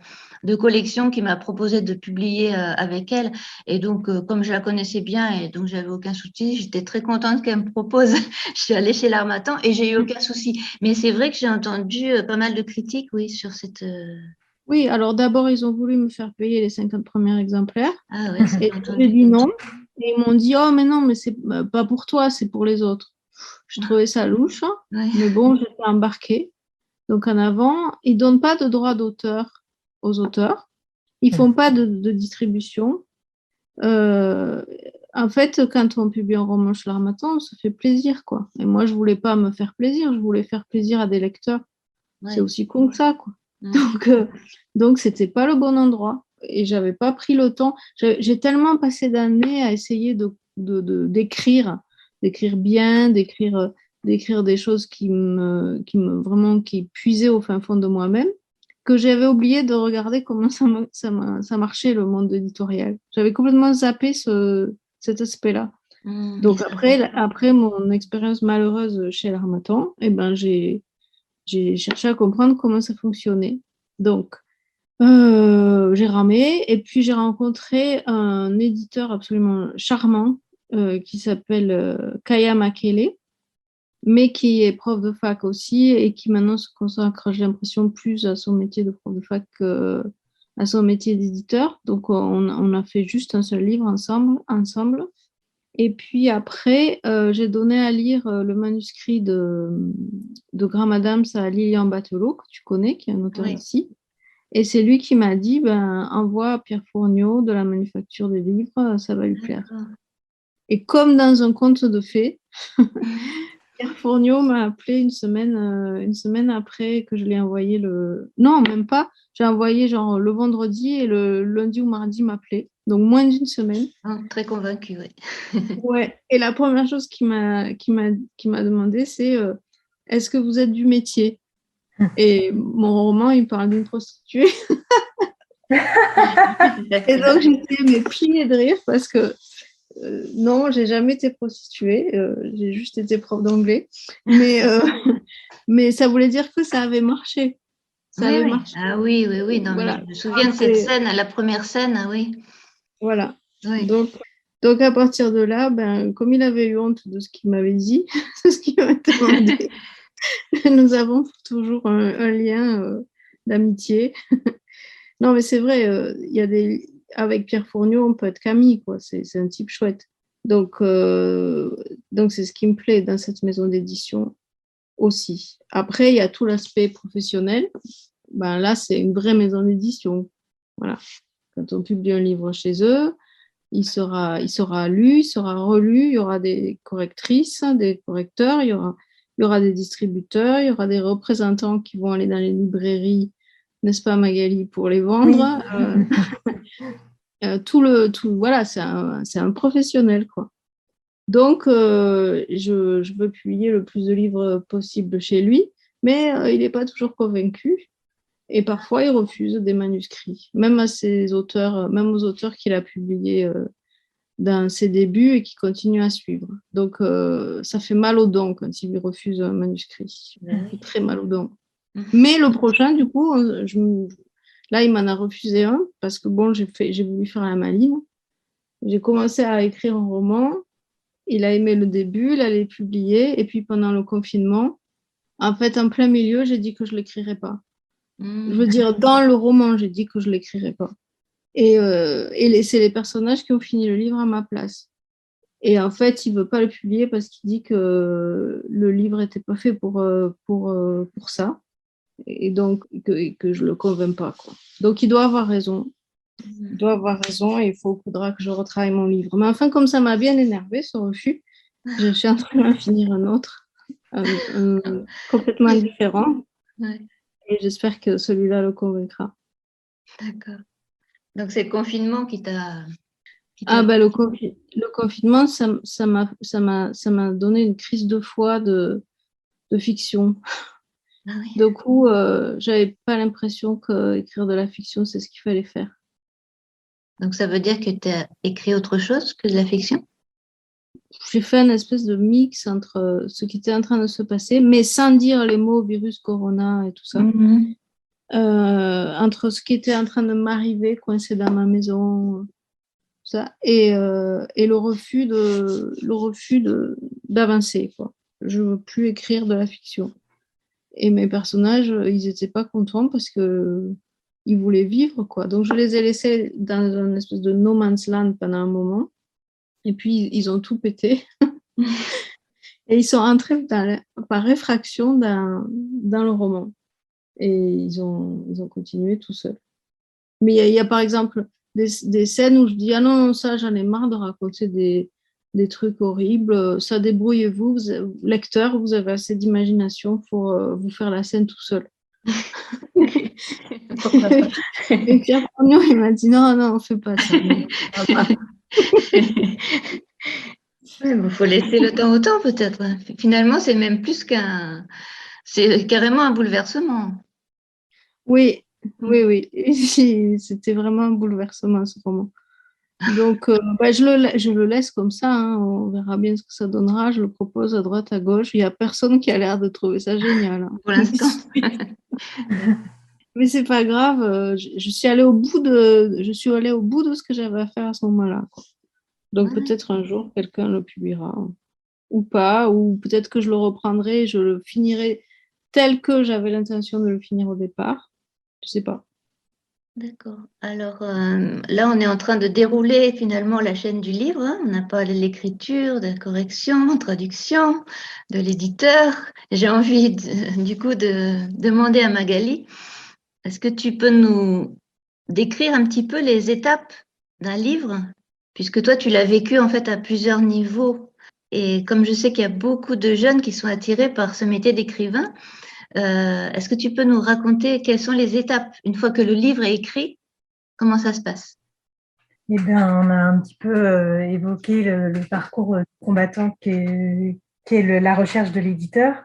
Speaker 5: collection qui m'a proposé de publier avec elle. Et donc, comme je la connaissais bien et donc j'avais aucun souci, j'étais très contente qu'elle me propose. Je suis allée chez l'Harmattan et j'ai eu aucun souci. Mais c'est vrai que j'ai entendu pas mal de critiques, oui, sur cette.
Speaker 3: Oui, alors d'abord, ils ont voulu me faire payer les 50 premiers exemplaires.
Speaker 5: Ah ouais,
Speaker 3: Et j'ai dit non. Et ils m'ont dit, oh, mais non, mais c'est pas pour toi, c'est pour les autres. Je trouvais ça louche, hein,
Speaker 5: Ouais.
Speaker 3: mais bon, j'étais embarquée. Donc en avant, ils ne donnent pas de droit d'auteur aux auteurs. Ils ne font pas de distribution. En fait, quand on publie un roman chez l'Harmattan, on se fait plaisir, quoi. Et moi, je ne voulais pas me faire plaisir, je voulais faire plaisir à des lecteurs.
Speaker 5: Ouais.
Speaker 3: C'est aussi con que ça, quoi. Donc c'était pas le bon endroit et j'avais pas pris le temps. J'ai tellement passé d'années à essayer d'écrire bien, d'écrire des choses qui puisaient au fin fond de moi-même, que j'avais oublié de regarder comment ça marchait le monde éditorial. J'avais complètement zappé cet aspect-là. Donc après mon expérience malheureuse chez l'Harmattan, eh ben j'ai cherché à comprendre comment ça fonctionnait. Donc, j'ai ramé et puis j'ai rencontré un éditeur absolument charmant qui s'appelle Kaya Makele, mais qui est prof de fac aussi et qui maintenant se consacre, j'ai l'impression, plus à son métier de prof de fac qu'à son métier d'éditeur. Donc, on a fait juste un seul livre ensemble. Et puis après, j'ai donné à lire le manuscrit de Graham Adams à Lilian Batelot, que tu connais, qui est un auteur ici. Et c'est lui qui m'a dit, envoie à Pierre Fourniot de la Manufacture des Livres, ça va lui plaire. Et comme dans un conte de fées, Pierre Fourniot m'a appelé une semaine après que je l'ai envoyé Non, même pas. J'ai envoyé genre le vendredi et le lundi ou mardi m'appelait. Donc moins d'une semaine.
Speaker 5: Très convaincue, oui.
Speaker 3: Ouais. Et la première chose qu'il m'a demandé, c'est est-ce que vous êtes du métier? Et mon roman, il parle d'une prostituée. Et donc j'étais mes pieds de rire parce que non, j'ai jamais été prostituée, j'ai juste été prof d'anglais, mais ça voulait dire que ça avait marché. Ça avait marché.
Speaker 5: Ah oui. Non,
Speaker 3: voilà.
Speaker 5: mais je me souviens de cette scène, la première scène, oui.
Speaker 3: Voilà.
Speaker 5: Oui.
Speaker 3: Donc à partir de là, comme il avait eu honte de ce qu'il m'avait dit, de ce qu'il m'avait demandé, nous avons toujours un lien d'amitié. Non, mais c'est vrai, avec Pierre Fourniot, on peut être qu'amis, quoi. C'est un type chouette. Donc c'est ce qui me plaît dans cette maison d'édition aussi. Après, il y a tout l'aspect professionnel. Là, c'est une vraie maison d'édition. Voilà. Quand on publie un livre chez eux, il sera lu, il sera relu, il y aura des correctrices, des correcteurs, il y aura des distributeurs, il y aura des représentants qui vont aller dans les librairies, n'est-ce pas Magali, pour les vendre. Voilà, c'est un professionnel, quoi. Donc, je veux publier le plus de livres possible chez lui, mais il n'est pas toujours convaincu. Et parfois, il refuse des manuscrits, même à ses auteurs, même aux auteurs qu'il a publiés dans ses débuts et qui continuent à suivre. Donc, ça fait mal aux dents quand il lui refuse un manuscrit. Ça fait très mal aux dents. Mais le prochain, du coup, là, il m'en a refusé un parce que bon, j'ai voulu faire la maline. J'ai commencé à écrire un roman. Il a aimé le début, il allait publier. Et puis pendant le confinement, en fait, en plein milieu, j'ai dit que je ne l'écrirais pas. Je veux dire, dans le roman, j'ai dit que je ne l'écrirais pas. Et c'est les personnages qui ont fini le livre à ma place. Et en fait, il ne veut pas le publier parce qu'il dit que le livre n'était pas fait pour ça. Et donc, que je ne le convainc pas, quoi. Donc, il doit avoir raison. Il doit avoir raison et il faudra que je retravaille mon livre. Mais enfin, comme ça m'a bien énervé ce refus, je suis en train d'en finir un autre, complètement différent.
Speaker 5: Ouais,
Speaker 3: Et j'espère que celui-là le convaincra.
Speaker 5: d'accord. Donc, c'est le confinement qui t'a...
Speaker 3: Ah ben, le confinement, ça m'a donné une crise de foi de fiction.
Speaker 5: Ah oui.
Speaker 3: Du coup, j'avais pas l'impression qu'écrire de la fiction, c'est ce qu'il fallait faire.
Speaker 5: Donc, ça veut dire que tu as écrit autre chose que de la fiction?
Speaker 3: J'ai fait un espèce de mix entre ce qui était en train de se passer, mais sans dire les mots virus, corona et tout ça.
Speaker 5: Mhm.
Speaker 3: Entre ce qui était en train de m'arriver, coincé dans ma maison, ça, et le refus d'avancer, quoi. Je ne veux plus écrire de la fiction. Et mes personnages, ils n'étaient pas contents parce que ils voulaient vivre, quoi. Donc, je les ai laissés dans une espèce de no man's land pendant un moment. Et puis, ils ont tout pété. Et ils sont entrés par réfraction dans le roman. Et ils ont continué tout seuls. Mais il y a par exemple des scènes où je dis, ah non, ça, j'en ai marre de raconter des trucs horribles. Ça, débrouillez-vous, lecteur, vous avez assez d'imagination pour vous faire la scène tout seul.
Speaker 5: Pourquoi pas?
Speaker 3: Et Pierre Pognon, il m'a dit, non, non, on ne fait pas ça.
Speaker 5: Il faut laisser le temps au temps, peut-être. Finalement, c'est même plus qu'un... C'est carrément un bouleversement.
Speaker 3: Oui, oui, oui. Et c'était vraiment un bouleversement, ce roman. Donc, je le laisse comme ça, hein. On verra bien ce que ça donnera. Je le propose à droite, à gauche. Il n'y a personne qui a l'air de trouver ça génial, hein.
Speaker 5: Pour l'instant.
Speaker 3: Mais c'est pas grave. Je suis allée je suis allée au bout de ce que j'avais à faire à ce moment-là, quoi. Donc,
Speaker 5: Ouais.
Speaker 3: peut-être un jour, quelqu'un le publiera, hein, ou pas, ou peut-être que je le reprendrai et je le finirai tel que j'avais l'intention de le finir au départ. Je sais pas.
Speaker 5: D'accord. Alors là, on est en train de dérouler finalement la chaîne du livre, hein. On a parlé de l'écriture, de la correction, traduction, de l'éditeur. J'ai envie du coup de demander à Magali, est-ce que tu peux nous décrire un petit peu les étapes d'un livre, puisque toi, tu l'as vécu en fait à plusieurs niveaux. Et comme je sais qu'il y a beaucoup de jeunes qui sont attirés par ce métier d'écrivain, est-ce que tu peux nous raconter quelles sont les étapes une fois que le livre est écrit? Comment ça se passe?
Speaker 4: Eh bien, on a un petit peu évoqué le parcours combattant qu'est la recherche de l'éditeur.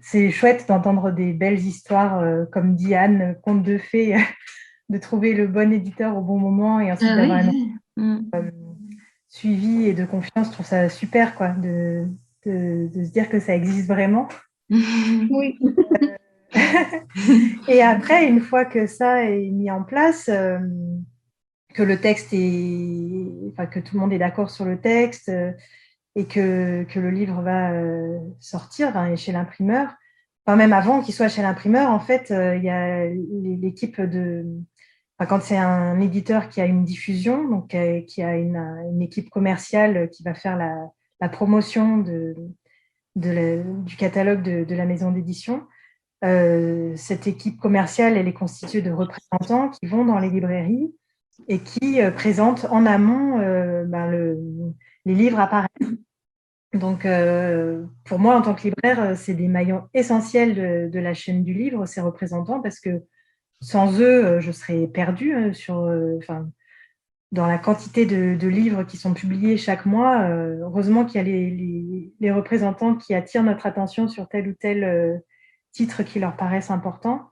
Speaker 4: C'est chouette d'entendre des belles histoires, comme dit Anne, contes de fées, de trouver le bon éditeur au bon moment et ensuite d'avoir un suivi et de confiance. Je trouve ça super, quoi, de se dire que ça existe vraiment.
Speaker 3: Oui.
Speaker 4: Et après, une fois que ça est mis en place, que le texte que tout le monde est d'accord sur le texte et que le livre va sortir chez l'imprimeur, même avant qu'il soit chez l'imprimeur, en fait, il y a l'équipe quand c'est un éditeur qui a une diffusion, donc qui a une équipe commerciale qui va faire la promotion du catalogue de la maison d'édition. Cette équipe commerciale, elle est constituée de représentants qui vont dans les librairies et qui présentent en amont les livres à paraître. Donc, pour moi, en tant que libraire, c'est des maillons essentiels de la chaîne du livre, ces représentants, parce que sans eux, je serais perdue dans la quantité de livres qui sont publiés chaque mois. Heureusement qu'il y a les représentants qui attirent notre attention sur tel ou tel titre qui leur paraissent importants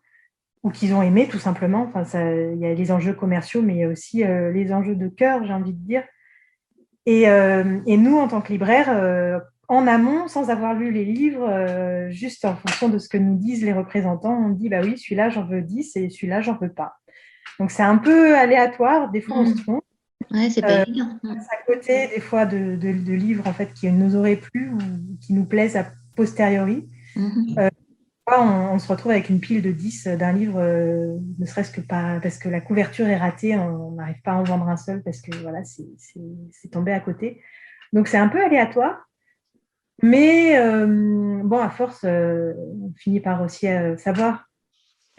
Speaker 4: ou qu'ils ont aimé, tout simplement. Il y a les enjeux commerciaux, mais il y a aussi les enjeux de cœur, j'ai envie de dire. Et nous, en tant que libraires, en amont, sans avoir lu les livres, juste en fonction de ce que nous disent les représentants, on dit, bah oui, celui-là, j'en veux 10 et celui-là, j'en veux pas. Donc, c'est un peu aléatoire. Des fois, on se trompe.
Speaker 5: Ouais, c'est pas évident.
Speaker 4: On passe à côté, des fois, de livres en fait, qui nous auraient plu ou qui nous plaisent a posteriori. On se retrouve avec une pile de 10 d'un livre, ne serait-ce que pas parce que la couverture est ratée, on n'arrive pas à en vendre un seul parce que voilà, c'est tombé à côté. Donc, c'est un peu aléatoire. Mais bon, à force, on finit par aussi savoir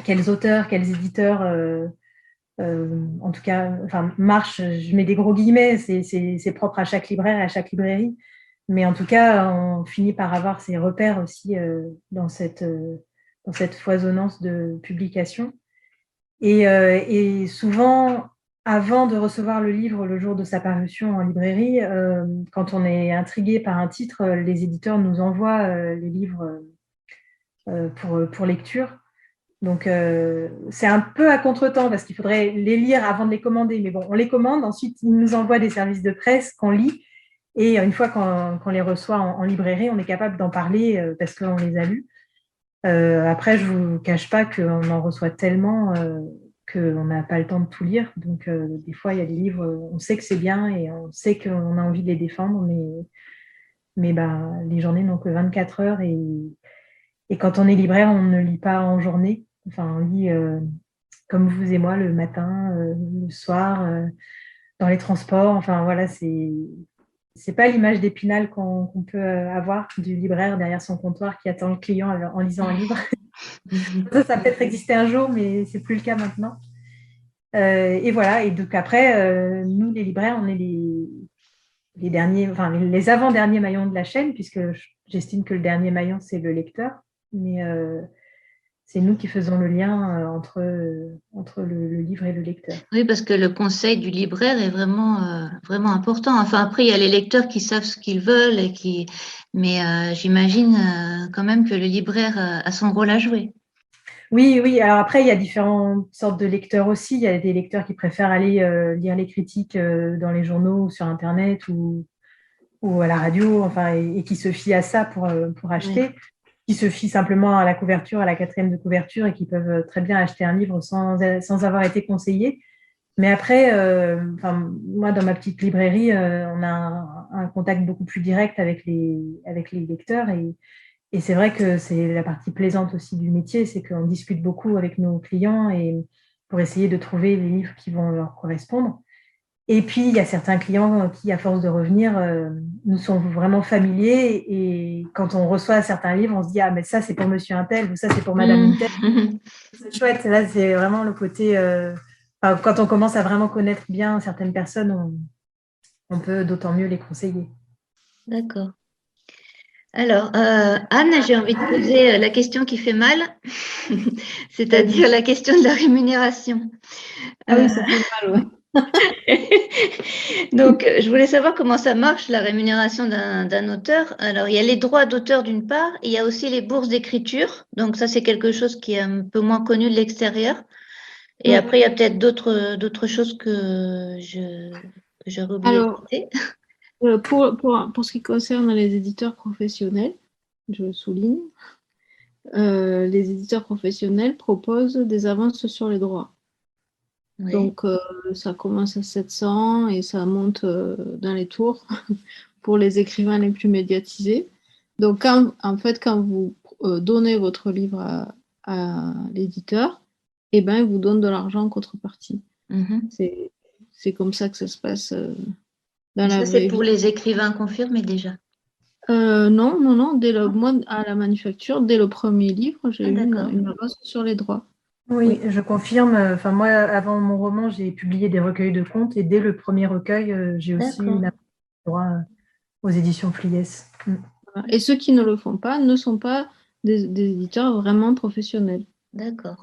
Speaker 4: quels auteurs, quels éditeurs, en tout cas, enfin, marchent, je mets des gros guillemets, c'est propre à chaque libraire et à chaque librairie. Mais en tout cas, on finit par avoir ces repères aussi dans cette foisonnance de publications. Et souvent, avant de recevoir le livre le jour de sa parution en librairie, quand on est intrigué par un titre, les éditeurs nous envoient les livres pour lecture. Donc, c'est un peu à contretemps parce qu'il faudrait les lire avant de les commander. Mais bon, on les commande, ensuite, ils nous envoient des services de presse qu'on lit. Et une fois qu'on les reçoit en librairie, on est capable d'en parler parce qu'on les a lus. Après, je ne vous cache pas qu'on en reçoit tellement qu'on n'a pas le temps de tout lire. Donc, des fois, il y a des livres, on sait que c'est bien et on sait qu'on a envie de les défendre, mais les journées n'ont que 24 heures. Et quand on est libraire, on ne lit pas en journée. Enfin, on lit comme vous et moi le matin, le soir, dans les transports. Enfin, voilà, c'est pas l'image d'Épinal qu'on peut avoir du libraire derrière son comptoir qui attend le client en lisant un livre. Ça a peut-être existé un jour, mais c'est plus le cas maintenant. Et voilà. Et donc après, nous, les libraires, on est les derniers, enfin les avant-derniers maillons de la chaîne, puisque j'estime que le dernier maillon, c'est le lecteur. Mais c'est nous qui faisons le lien entre le livre et le lecteur.
Speaker 5: Oui, parce que le conseil du libraire est vraiment important. Enfin, après, il y a les lecteurs qui savent ce qu'ils veulent, mais j'imagine quand même que le libraire a son rôle à jouer.
Speaker 4: Oui. Alors après, il y a différentes sortes de lecteurs aussi. Il y a des lecteurs qui préfèrent aller lire les critiques dans les journaux ou sur Internet ou à la radio, enfin, et qui se fient à ça pour acheter. Oui. Qui se fient simplement à la couverture, à la 4e de couverture et qui peuvent très bien acheter un livre sans avoir été conseillés. Mais après, moi, dans ma petite librairie, on a un contact beaucoup plus direct avec les lecteurs. Et c'est vrai que c'est la partie plaisante aussi du métier, c'est qu'on discute beaucoup avec nos clients et pour essayer de trouver les livres qui vont leur correspondre. Et puis, il y a certains clients qui, à force de revenir, nous sont vraiment familiers. Et quand on reçoit certains livres, on se dit « Ah, mais ça, c'est pour monsieur Untel ou ça, c'est pour madame Untel. » C'est chouette. Là, c'est vraiment le côté… quand on commence à vraiment connaître bien certaines personnes, on peut d'autant mieux les conseiller.
Speaker 5: D'accord. Alors, Anne, j'ai envie de poser la question qui fait mal, c'est-à-dire la question de la rémunération.
Speaker 3: Ah oui, ça fait mal, ouais.
Speaker 5: Donc, je voulais savoir comment ça marche, la rémunération d'un auteur. Alors, il y a les droits d'auteur d'une part, il y a aussi les bourses d'écriture. Donc, ça, c'est quelque chose qui est un peu moins connu de l'extérieur. Et oui. Après, il y a peut-être d'autres choses que j'aurais oublié de citer.
Speaker 3: Pour ce qui concerne les éditeurs professionnels, je souligne, les éditeurs professionnels proposent des avances sur les droits. Oui. Donc, ça commence à 700 et ça monte dans les tours pour les écrivains les plus médiatisés. Donc, quand vous donnez votre livre à l'éditeur, eh ben, il vous donne de l'argent en contrepartie. Mm-hmm. C'est comme ça que ça se passe dans la vraie vie.
Speaker 5: Ça, c'est pour les écrivains confirmés déjà?
Speaker 3: Non. Moi, à la manufacture, dès le premier livre, j'ai eu une avance sur les droits.
Speaker 4: Oui, je confirme. Enfin, moi, avant mon roman, j'ai publié des recueils de contes et dès le premier recueil, j'ai aussi eu la droit aux éditions Fliès.
Speaker 3: Et ceux qui ne le font pas ne sont pas des éditeurs vraiment professionnels.
Speaker 5: D'accord.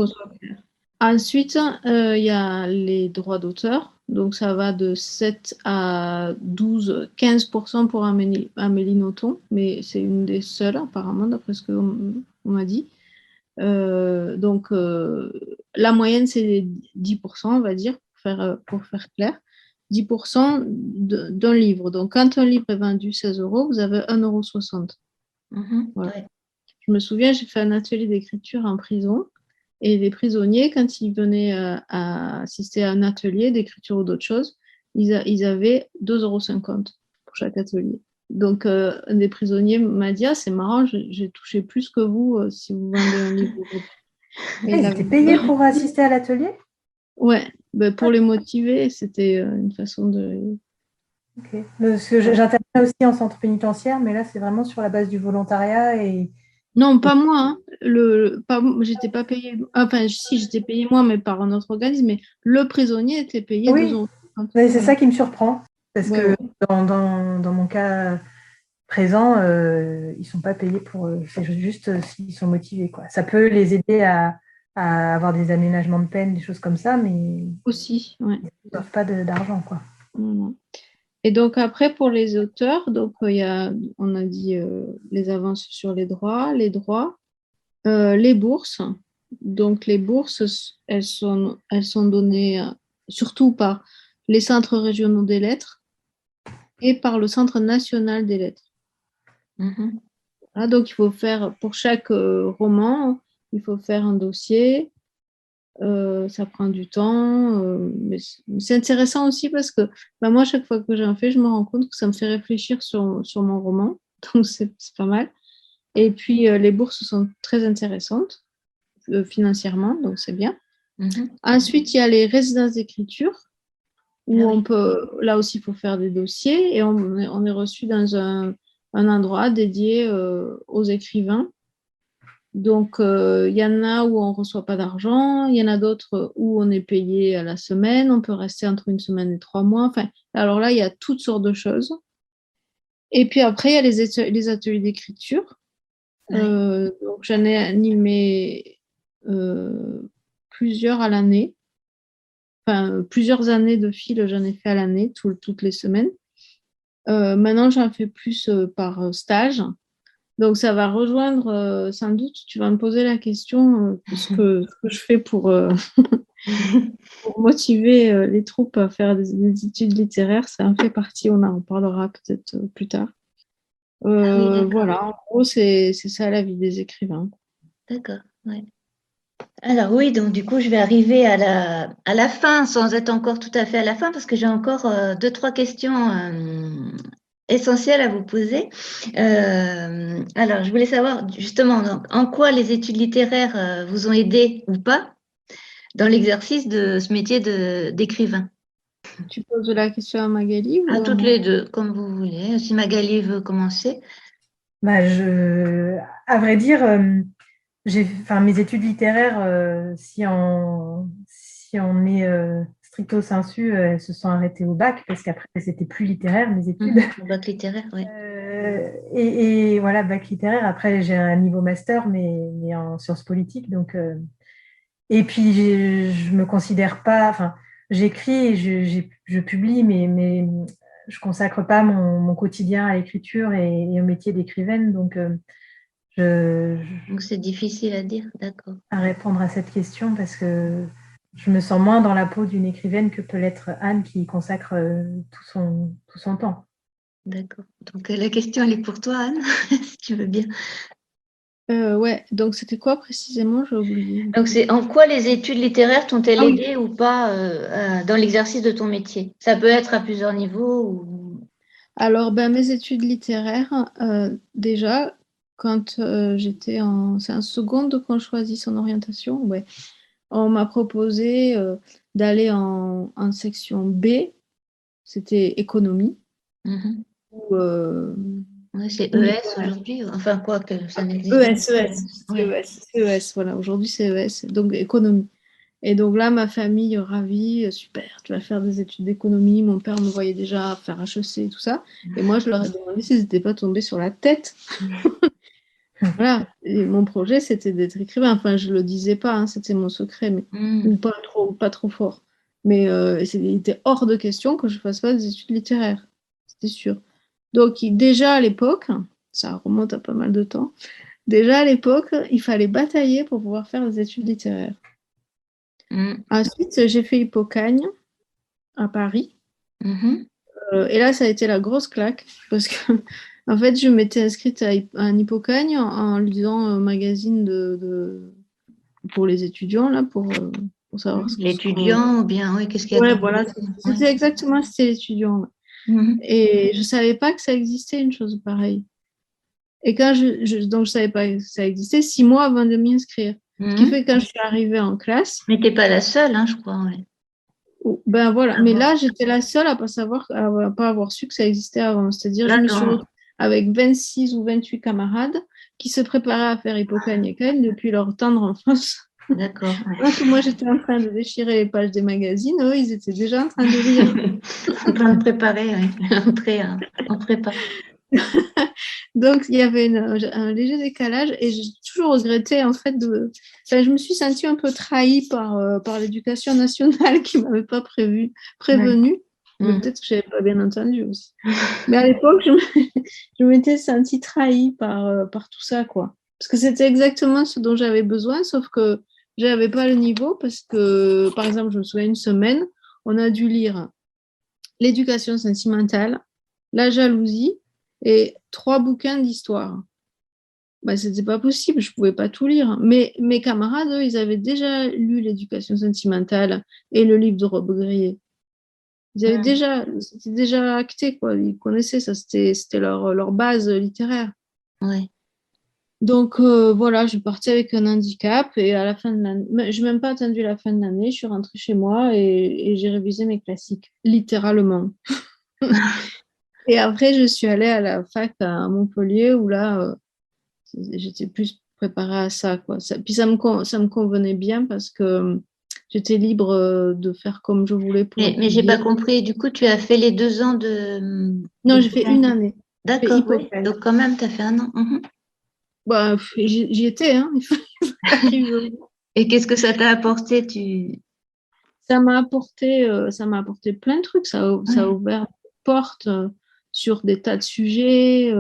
Speaker 3: Ensuite, il y a les droits d'auteur. Donc, ça va de 7 à 12, 15% pour Amélie Nothomb, mais c'est une des seules, apparemment, d'après ce qu'on m'a dit. Donc, la moyenne, c'est 10%, on va dire, pour faire clair. 10% d'un livre. Donc, quand un livre est vendu 16 €, vous avez 1,60 €. Voilà. Ouais. Je me souviens, j'ai fait un atelier d'écriture en prison. Et les prisonniers, quand ils venaient à assister à un atelier d'écriture ou d'autres choses, ils avaient 2,50 € pour chaque atelier. Donc, un des prisonniers m'a dit « Ah, c'est marrant, j'ai touché plus que vous si vous vendez un livre. »
Speaker 4: Ils étaient payés pour assister à l'atelier ?
Speaker 3: Ouais, pour les motiver, c'était une façon de…
Speaker 4: Ok. Parce que j'interviens aussi en centre pénitentiaire, mais là, c'est vraiment sur la base du volontariat.
Speaker 3: Non, pas moi. Hein. J'étais pas payée. Enfin, si, j'étais payée moi, mais par un autre organisme. Mais le prisonnier était payé
Speaker 4: Oui,
Speaker 3: 2,50 €.
Speaker 4: mais c'est
Speaker 3: Voilà.
Speaker 4: ça qui me surprend. Parce
Speaker 3: Ouais,
Speaker 4: que
Speaker 3: ouais.
Speaker 4: dans mon cas présent, ils ne sont pas payés pour. C'est juste s'ils sont motivés, quoi. Ça peut les aider à avoir des aménagements de peine, des choses comme ça, mais ils
Speaker 3: Aussi, ouais.
Speaker 4: ne doivent pas d'argent, quoi.
Speaker 3: Voilà. Et donc après, pour les auteurs, donc on a dit les avances sur les droits, les bourses. Donc les bourses, elles sont données surtout par les centres régionaux des lettres et par le Centre national des lettres.
Speaker 5: Mhm.
Speaker 3: Voilà, donc il faut faire, pour chaque roman, il faut faire un dossier. Ça prend du temps, mais c'est intéressant aussi parce que bah, moi, chaque fois que j'en fais, je me rends compte que ça me fait réfléchir sur mon roman, donc c'est pas mal. Et puis, les bourses sont très intéressantes financièrement, donc c'est bien.
Speaker 5: Mhm.
Speaker 3: Ensuite, il y a les résidences d'écriture,
Speaker 5: Ah
Speaker 3: où
Speaker 5: oui.
Speaker 3: on peut, là aussi, il faut faire des dossiers, et on est reçu dans un endroit dédié aux écrivains. Donc, il y en a où on ne reçoit pas d'argent, il y en a d'autres où on est payé à la semaine, on peut rester entre une semaine et 3 mois. Enfin, alors là, il y a toutes sortes de choses. Et puis après, il y a les ateliers d'écriture.
Speaker 5: Ouais.
Speaker 3: Donc, j'en ai animé plusieurs à l'année. Enfin, plusieurs années de fil, j'en ai fait à l'année, toutes les semaines. Maintenant, j'en fais plus par stage. Donc, ça va rejoindre, sans doute, tu vas me poser la question, ce que je fais pour motiver les troupes à faire des études littéraires. Ça en fait partie, on en parlera peut-être plus tard.
Speaker 5: Ah oui, d'accord.
Speaker 3: Voilà, en gros, c'est ça la vie des écrivains.
Speaker 5: D'accord. Ouais. Alors oui, donc du coup, je vais arriver à la fin, sans être encore tout à fait à la fin, parce que j'ai encore deux, trois questions essentielles à vous poser. Alors, je voulais savoir justement donc, en quoi les études littéraires vous ont aidé ou pas dans l'exercice de ce métier d'écrivain.
Speaker 3: Tu poses la question à Magali
Speaker 5: À
Speaker 3: ou à
Speaker 5: toutes
Speaker 3: moi?
Speaker 5: les deux, comme vous voulez. Si Magali veut commencer.
Speaker 4: Bah, à vrai dire, enfin, mes études littéraires, si on est stricto sensu, elles se sont arrêtées au bac parce qu'après, c'était plus littéraire, mes études.
Speaker 5: Le bac littéraire, oui.
Speaker 4: Et voilà, bac littéraire. Après, j'ai un niveau master, mais en sciences politiques. Donc, et puis, je me considère pas. Enfin, j'écris et je publie, mais je consacre pas mon quotidien à l'écriture et au métier d'écrivaine. Donc, je,
Speaker 5: Donc c'est difficile à dire, d'accord.
Speaker 4: à répondre à cette question parce que je me sens moins dans la peau d'une écrivaine que peut l'être Anne qui y consacre tout son temps.
Speaker 5: D'accord. Donc la question, elle est pour toi, Anne, si tu veux bien.
Speaker 3: Ouais, donc c'était quoi précisément? J'ai oublié.
Speaker 5: Donc c'est en quoi les études littéraires t'ont-elles
Speaker 3: Ah oui.
Speaker 5: aidé ou pas dans l'exercice de ton métier? Ça peut être à plusieurs niveaux ou...
Speaker 3: Alors, ben, mes études littéraires, déjà, quand j'étais en... C'est en seconde qu'on choisit son orientation, ouais. On m'a proposé d'aller en section B, c'était économie,
Speaker 5: Mhm.
Speaker 3: ou,
Speaker 5: Ouais, c'est
Speaker 3: ou
Speaker 5: ES
Speaker 3: littéraire.
Speaker 5: aujourd'hui, enfin quoi que ça n'existe
Speaker 3: ES,
Speaker 5: plus.
Speaker 3: ES, c'est
Speaker 5: Ouais.
Speaker 3: ES, c'est ES, voilà, aujourd'hui c'est ES, donc économie. Et donc là, ma famille ravie, super, tu vas faire des études d'économie. Mon père me voyait déjà faire HEC et tout ça. Et moi, je leur ai demandé s'ils n'étaient pas tombés sur la tête. Voilà. Et mon projet, c'était d'être écrivain. Enfin, je le disais pas, hein, c'était mon secret, mais ou
Speaker 5: Mhm.
Speaker 3: pas trop fort. Mais il était hors de question que je fasse pas des études littéraires. C'était sûr. Donc, déjà à l'époque, ça remonte à pas mal de temps, déjà à l'époque, il fallait batailler pour pouvoir faire des études littéraires.
Speaker 5: Mhm.
Speaker 3: Ensuite, j'ai fait Hippocagne à Paris.
Speaker 5: Mhm.
Speaker 3: Et là, ça a été la grosse claque parce que, en fait, je m'étais inscrite à un Hippocagne en lisant un magazine pour les étudiants, là, pour savoir ce qu'on.
Speaker 5: L'étudiant ou bien, oui, qu'est-ce qu'il y a
Speaker 3: Ouais,
Speaker 5: dans
Speaker 3: voilà,
Speaker 5: ouais.
Speaker 3: c'était exactement, c'était l'étudiant. Ouais.
Speaker 5: Mhm.
Speaker 3: Et je savais pas que ça existait, une chose pareille. Et donc, je savais pas que ça existait 6 mois avant de m'y inscrire. Ce qui
Speaker 5: Mhm.
Speaker 3: fait que quand je suis arrivée en classe,
Speaker 5: Mais t'es pas la seule, hein, je crois. Ouais.
Speaker 3: Ben voilà, mais
Speaker 5: Avoir-
Speaker 3: là, j'étais la seule à pas avoir su que ça existait avant. C'est-à-dire, je me suis
Speaker 5: D'accord.
Speaker 3: retrouvée avec 26 ou 28 camarades qui se préparaient à faire Hippocane depuis leur tendre enfance.
Speaker 5: D'accord.
Speaker 3: Alors que moi, j'étais en train de déchirer les pages des magazines, eux, ils étaient déjà en train de lire.
Speaker 5: En train de préparer l'entrée en prépa.
Speaker 3: Donc, il y avait un léger décalage et j'ai toujours regretté, en fait, enfin, je me suis sentie un peu trahie par l'éducation nationale qui ne m'avait pas
Speaker 5: Ouais.
Speaker 3: prévenue. Mais
Speaker 5: Mm.
Speaker 3: peut-être que je n'avais pas bien entendu aussi. Mais à l'époque, je m'étais sentie trahie par tout ça, quoi. Parce que c'était exactement ce dont j'avais besoin, sauf que je n'avais pas le niveau parce que, par exemple, je me souviens une semaine, on a dû lire l'éducation sentimentale, la jalousie et 3 bouquins d'histoire. Ben, c'était pas possible, je pouvais pas tout lire. Mais mes camarades, eux, ils avaient déjà lu l'éducation sentimentale et le livre de Robe Grillet.
Speaker 5: Mm.
Speaker 3: C'était déjà acté, quoi. Ils connaissaient ça, c'était leur base littéraire.
Speaker 5: Ouais.
Speaker 3: Donc voilà, je partais avec un handicap et à la fin de l'année, je n'ai même pas attendu la fin de l'année, je suis rentrée chez moi et j'ai révisé mes classiques, littéralement. Et après, je suis allée à la fac à Montpellier où là, j'étais plus préparée à ça, quoi. Puis ça me convenait bien parce que j'étais libre de faire comme je voulais pour
Speaker 5: Mais j'ai pas
Speaker 3: étudier.
Speaker 5: compris. Du coup, tu as fait les 2 ans
Speaker 3: Non, j'ai fait une
Speaker 5: d'Hippocane.
Speaker 3: année. J'ai fait
Speaker 5: D'accord, oui.
Speaker 3: Hippocane.
Speaker 5: Donc quand même, tu as fait 1 an. Mhm.
Speaker 3: Bah, j'y étais, hein. Il fallait que
Speaker 5: Et qu'est-ce que ça t'a apporté,
Speaker 3: ça m'a apporté plein de trucs. Ça a
Speaker 5: Ouais.
Speaker 3: ouvert des portes sur des tas de sujets.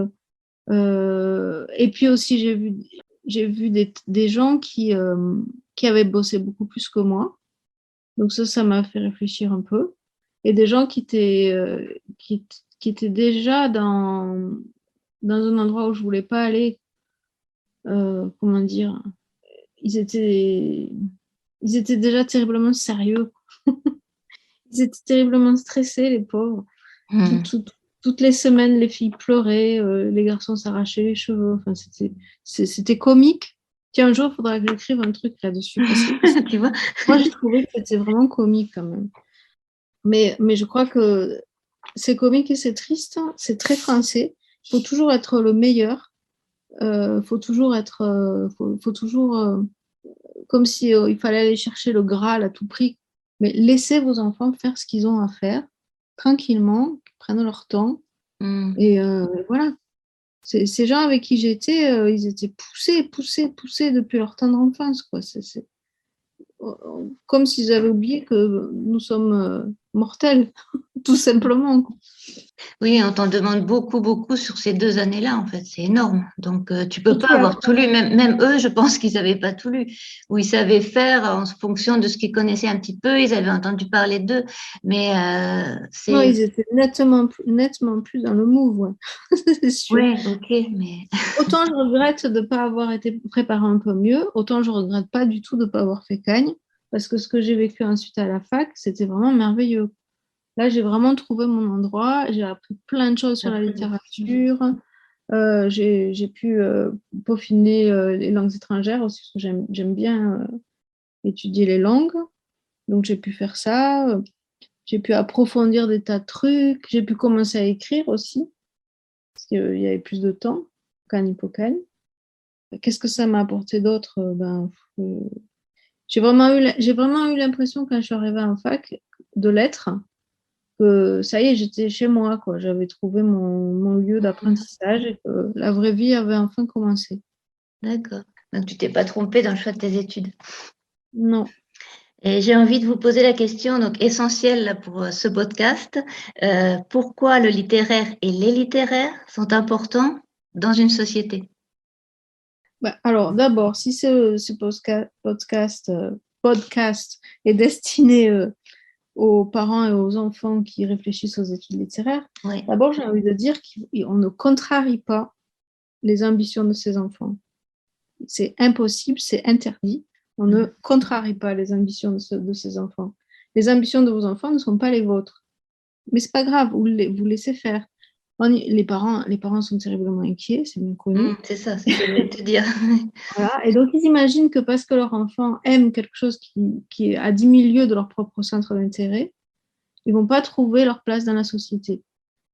Speaker 3: Et puis aussi, j'ai vu des gens qui avaient bossé beaucoup plus que moi. Donc ça m'a fait réfléchir un peu. Et des gens qui étaient déjà dans un endroit où je voulais pas aller. Comment dire? Ils étaient, ils étaient déjà terriblement sérieux. Ils étaient terriblement stressés, les pauvres. Tout-
Speaker 5: Hmm.
Speaker 3: tout- Toutes les semaines, les filles pleuraient, les garçons s'arrachaient les cheveux. Enfin, c'était comique. Tiens, un jour, il faudra que j'écrive un truc là-dessus. Parce que
Speaker 5: Tu vois?
Speaker 3: moi, j'ai trouvé que c'était vraiment comique quand même. Mais je crois que c'est comique et c'est triste. C'est très français. Il faut toujours être le meilleur. Faut toujours comme si il fallait aller chercher le Graal à tout prix. Mais laissez vos enfants faire ce qu'ils ont à faire tranquillement, qu'ils prennent leur temps.
Speaker 5: Hmm.
Speaker 3: Et voilà. Ces gens avec qui j'étais, ils étaient poussés depuis leur tendre enfance, quoi. Comme s'ils avaient oublié que nous sommes mortels, tout simplement, quoi.
Speaker 5: Oui, on t'en demande beaucoup, beaucoup sur ces 2 années-là, en fait. C'est énorme. Donc, tu peux pas
Speaker 3: Surtout
Speaker 5: avoir
Speaker 3: après.
Speaker 5: tout lu. Même eux, je pense qu'ils n'avaient pas tout lu. Ou ils savaient faire en fonction de ce qu'ils connaissaient un petit peu. Ils avaient entendu parler d'eux. Mais
Speaker 3: Non,
Speaker 5: c'est...
Speaker 3: ils étaient nettement plus dans le move, ouais. C'est sûr.
Speaker 5: Ouais, ok, mais...
Speaker 3: Autant je regrette de ne pas avoir été préparée un peu mieux, autant je regrette pas du tout de ne pas avoir fait Cagne, parce que ce que j'ai vécu ensuite à la fac, c'était vraiment merveilleux. Là, j'ai vraiment trouvé mon endroit, j'ai appris plein de choses sur la
Speaker 5: Après,
Speaker 3: littérature, j'ai pu peaufiner les langues étrangères aussi, parce que j'aime bien étudier les langues, donc j'ai pu faire ça, j'ai pu approfondir des tas de trucs, j'ai pu commencer à écrire aussi, parce qu'il y avait plus de temps qu'en Hippocane. Qu'est-ce que ça m'a apporté d'autre? Euh, j'ai vraiment eu l'impression quand je suis arrivée en fac de lettres que ça y est, j'étais chez moi, quoi. J'avais trouvé mon lieu d'apprentissage et que la vraie vie avait enfin commencé.
Speaker 5: d'accord. Donc, tu t'es pas trompé dans le choix de tes études.
Speaker 3: Non.
Speaker 5: Et j'ai envie de vous poser la question, donc essentielle là, pour ce podcast. Pourquoi le littéraire et les littéraires sont importants dans une société?
Speaker 3: Bah, alors, d'abord, si ce podcast est destiné aux parents et aux enfants qui réfléchissent aux études littéraires,
Speaker 5: Oui.
Speaker 3: d'abord, j'ai envie de dire qu'on ne contrarie pas les ambitions de ces enfants. C'est impossible, c'est interdit. On ne contrarie pas les ambitions de ces enfants. Les ambitions de vos enfants ne sont pas les vôtres. Mais c'est pas grave, vous laissez faire. Les parents sont terriblement inquiets, c'est bien connu.
Speaker 5: C'est ça, c'est ce que je voulais te dire.
Speaker 3: Voilà. Et donc, ils imaginent que parce que leur enfant aime quelque chose qui est à 10 000 lieues de leur propre centre d'intérêt, ils ne vont pas trouver leur place dans la société.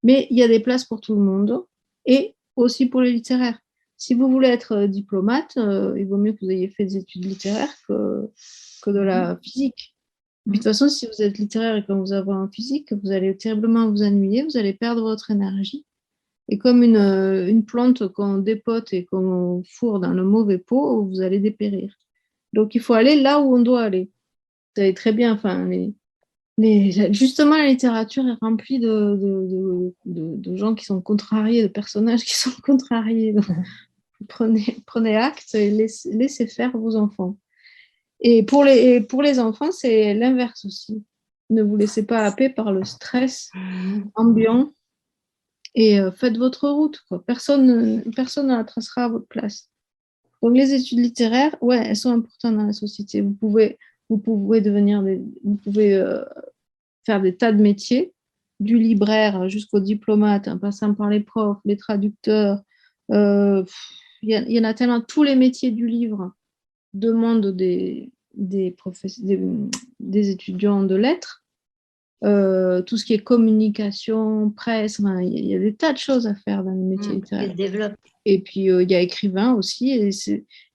Speaker 3: Mais il y a des places pour tout le monde et aussi pour les littéraires. Si vous voulez être diplomate, il vaut mieux que vous ayez fait des études littéraires que de la physique. De toute façon, si vous êtes littéraire et que vous avez un physique, vous allez terriblement vous ennuyer, vous allez perdre votre énergie. Et comme une plante qu'on dépote et qu'on fourre dans le mauvais pot, vous allez dépérir. Donc, il faut aller là où on doit aller. Vous savez très bien, enfin, justement, la littérature est remplie de gens qui sont contrariés, de personnages qui sont contrariés. Donc, prenez acte et laissez faire vos enfants. Et pour les enfants, c'est l'inverse aussi. Ne vous laissez pas happer par le stress ambiant et faites votre route, quoi. Personne ne la tracera à votre place. Donc les études littéraires, ouais, elles sont importantes dans la société. Vous pouvez faire des tas de métiers, du libraire jusqu'au diplomate, en passant par les profs, les traducteurs. Il y en a tellement. Tous les métiers du livre demandent des étudiants de lettres. Tout ce qui est communication, presse, enfin, il y a des tas de choses à faire dans les métiers littéraires. Et puis, il y a écrivain aussi.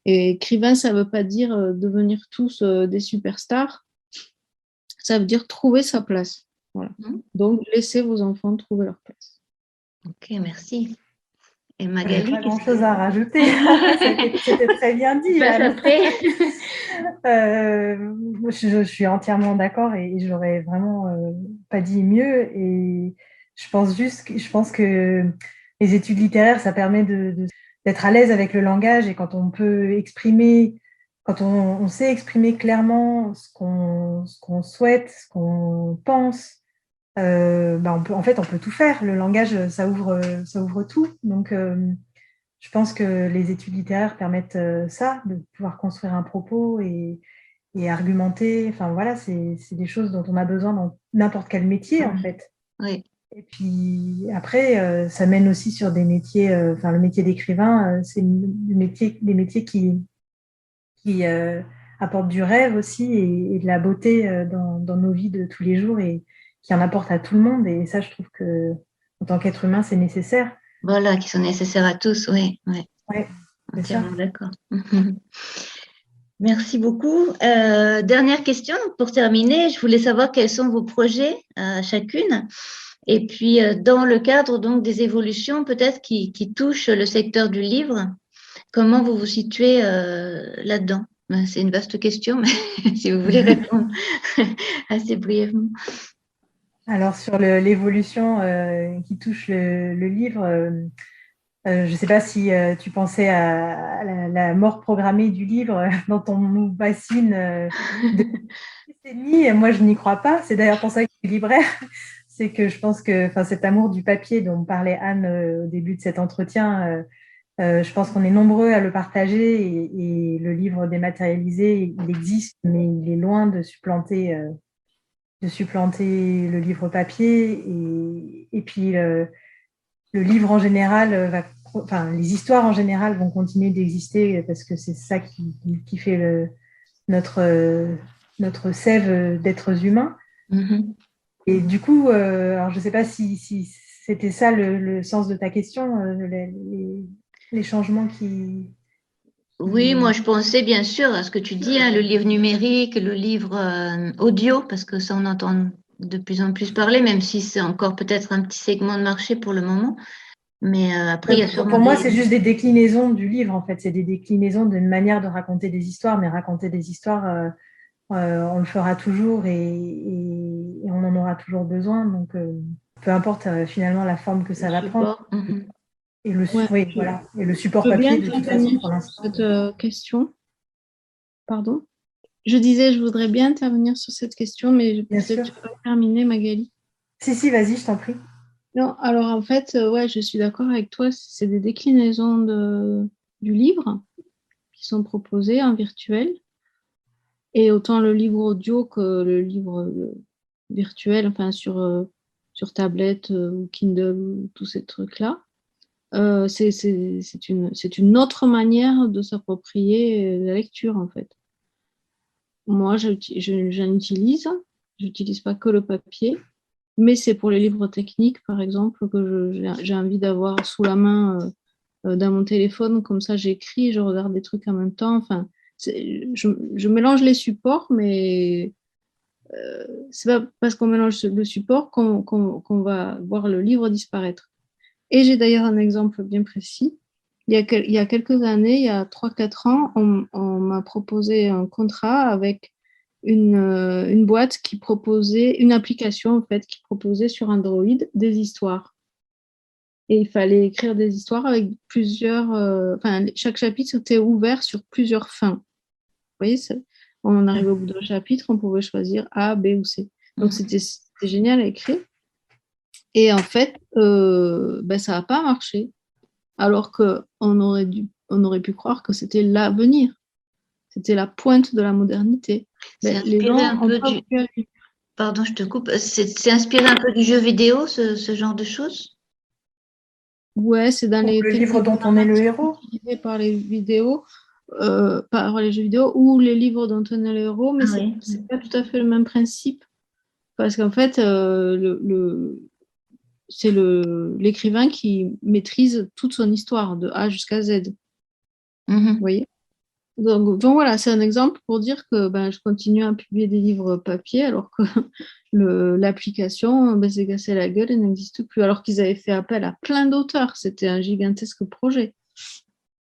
Speaker 3: Et écrivain, ça ne veut pas dire devenir tous des superstars. Ça veut dire trouver sa place. Voilà. Donc, laissez vos enfants trouver leur place.
Speaker 5: Ok, merci. Et Magali,
Speaker 4: pas grand-chose à rajouter. C'était très bien dit. Je suis entièrement d'accord et j'aurais vraiment pas dit mieux. Et je pense que les études littéraires, ça permet d'être à l'aise avec le langage, et quand on peut exprimer, quand on sait exprimer clairement ce qu'on souhaite, ce qu'on pense, on peut tout faire. Le langage, ça ouvre tout. Donc, je pense que les études littéraires permettent ça, de pouvoir construire un propos et argumenter. Enfin, voilà, c'est des choses dont on a besoin dans n'importe quel métier, en fait.
Speaker 5: Oui.
Speaker 4: Et puis après, ça mène aussi sur des métiers, le métier d'écrivain, c'est des métiers qui apportent du rêve aussi et de la beauté dans nos vies de tous les jours, et qui en apportent à tout le monde. Et ça, je trouve que en tant qu'être humain, c'est nécessaire.
Speaker 5: Voilà, qui sont nécessaires à tous, oui.
Speaker 4: Ouais,
Speaker 5: entièrement d'accord. Merci beaucoup. Dernière question pour terminer. Je voulais savoir quels sont vos projets chacune. Et puis, dans le cadre donc des évolutions peut-être qui touchent le secteur du livre, comment vous vous situez là-dedans? C'est une vaste question, mais si vous voulez répondre assez brièvement.
Speaker 4: Alors, sur l'évolution qui touche le livre, je ne sais pas si tu pensais à la mort programmée du livre dont on nous bassine depuis des décennies. Moi, je n'y crois pas. C'est d'ailleurs pour ça que je suis libraire. C'est que je pense que cet amour du papier dont parlait Anne au début de cet entretien, je pense qu'on est nombreux à le partager, et le livre dématérialisé, il existe, mais il est loin de supplanter le livre papier. Et puis, le livre en général les histoires en général vont continuer d'exister, parce que c'est ça qui fait notre sève d'êtres humains.
Speaker 5: Mm-hmm.
Speaker 4: Et du coup, alors je ne sais pas si c'était ça le sens de ta question, les changements qui...
Speaker 5: Oui, moi je pensais bien sûr à ce que tu dis, le livre numérique, le livre audio, parce que ça on entend de plus en plus parler, même si c'est encore peut-être un petit segment de marché pour le moment. Mais après, il y a sûrement...
Speaker 4: Pour moi, c'est juste des déclinaisons du livre, en fait. C'est des déclinaisons d'une manière de raconter des histoires, mais raconter des histoires, on le fera toujours, et on en aura toujours besoin. Donc, peu importe finalement la forme que ça va prendre.
Speaker 5: Mm-hmm.
Speaker 4: Et le support papier, de toute façon, pour l'instant.
Speaker 3: Cette question. Pardon. Je disais, je voudrais bien intervenir sur cette question, mais peut-être tu peux terminer, Magali.
Speaker 4: Si, vas-y, je t'en prie.
Speaker 3: Non, alors en fait, je suis d'accord avec toi. C'est des déclinaisons du livre qui sont proposées en virtuel. Et autant le livre audio que le livre virtuel, enfin sur sur tablette ou Kindle, ou tous ces trucs-là. C'est une autre manière de s'approprier la lecture, en fait. Moi, j'en utilise. Je n'utilise pas que le papier, mais c'est pour les livres techniques, par exemple, que j'ai envie d'avoir sous la main dans mon téléphone. Comme ça, j'écris, je regarde des trucs en même temps. Enfin, je mélange les supports, mais c'est pas parce qu'on mélange le support qu'on va voir le livre disparaître. Et j'ai d'ailleurs un exemple bien précis. Il y a quelques années, il y a 3-4 ans, on m'a proposé un contrat avec une boîte qui proposait, une application en fait, qui proposait sur Android des histoires. Et il fallait écrire des histoires avec plusieurs... chaque chapitre était ouvert sur plusieurs fins. Vous voyez, on arrive au bout d'un chapitre, on pouvait choisir A, B ou C. Donc c'était génial à écrire. Et en fait, ça n'a pas marché, alors qu'on aurait pu croire que c'était l'avenir, c'était la pointe de la modernité.
Speaker 5: Pardon, je te coupe. C'est inspiré un peu du jeu vidéo, ce genre de choses?
Speaker 3: Ouais, c'est dans les
Speaker 4: livres dont on est le héros.
Speaker 3: Utilisés par les vidéos, par les jeux vidéo ou les livres dont on est le héros, mais c'est pas tout à fait le même principe, parce qu'en fait, c'est l'écrivain qui maîtrise toute son histoire, de A jusqu'à Z. Vous voyez? Donc voilà, c'est un exemple pour dire que je continue à publier des livres papier alors que l'application s'est cassée la gueule et n'existe plus, alors qu'ils avaient fait appel à plein d'auteurs. C'était un gigantesque projet.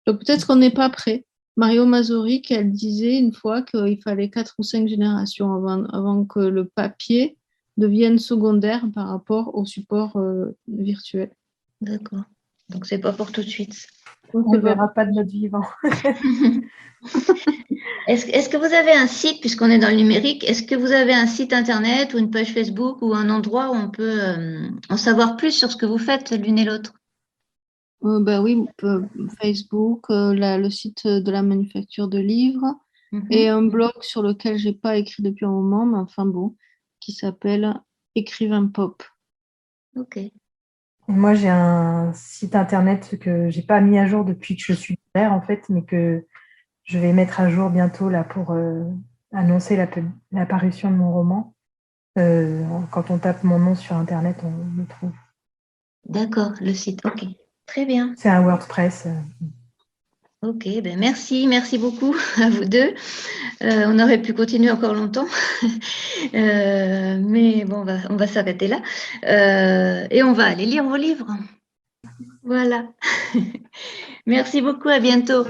Speaker 3: Donc peut-être qu'on n'est pas prêt. Mario Mazzoric, elle disait une fois qu'il fallait 4 ou 5 générations avant que le papier devienne secondaire par rapport au support virtuel.
Speaker 5: D'accord. Donc, c'est pas pour tout de suite.
Speaker 4: On ne verra pas de notre vivant.
Speaker 5: Est-ce que vous avez un site, puisqu'on est dans le numérique, est-ce que vous avez un site internet ou une page Facebook ou un endroit où on peut en savoir plus sur ce que vous faites l'une et l'autre?
Speaker 3: Oui, Facebook, le site de la manufacture de livres et un blog sur lequel je n'ai pas écrit depuis un moment, mais enfin bon, qui s'appelle Écrivain Pop.
Speaker 5: Ok.
Speaker 4: Moi, j'ai un site internet que j'ai pas mis à jour depuis que je suis libraire, en fait, mais que je vais mettre à jour bientôt là pour annoncer la parution de mon roman. Quand on tape mon nom sur internet, on le trouve.
Speaker 5: D'accord, le site. Ok, très bien.
Speaker 4: C'est un WordPress.
Speaker 5: Ok, merci beaucoup à vous deux. On aurait pu continuer encore longtemps, mais bon, on va s'arrêter là et on va aller lire vos livres. Voilà. Merci beaucoup, à bientôt.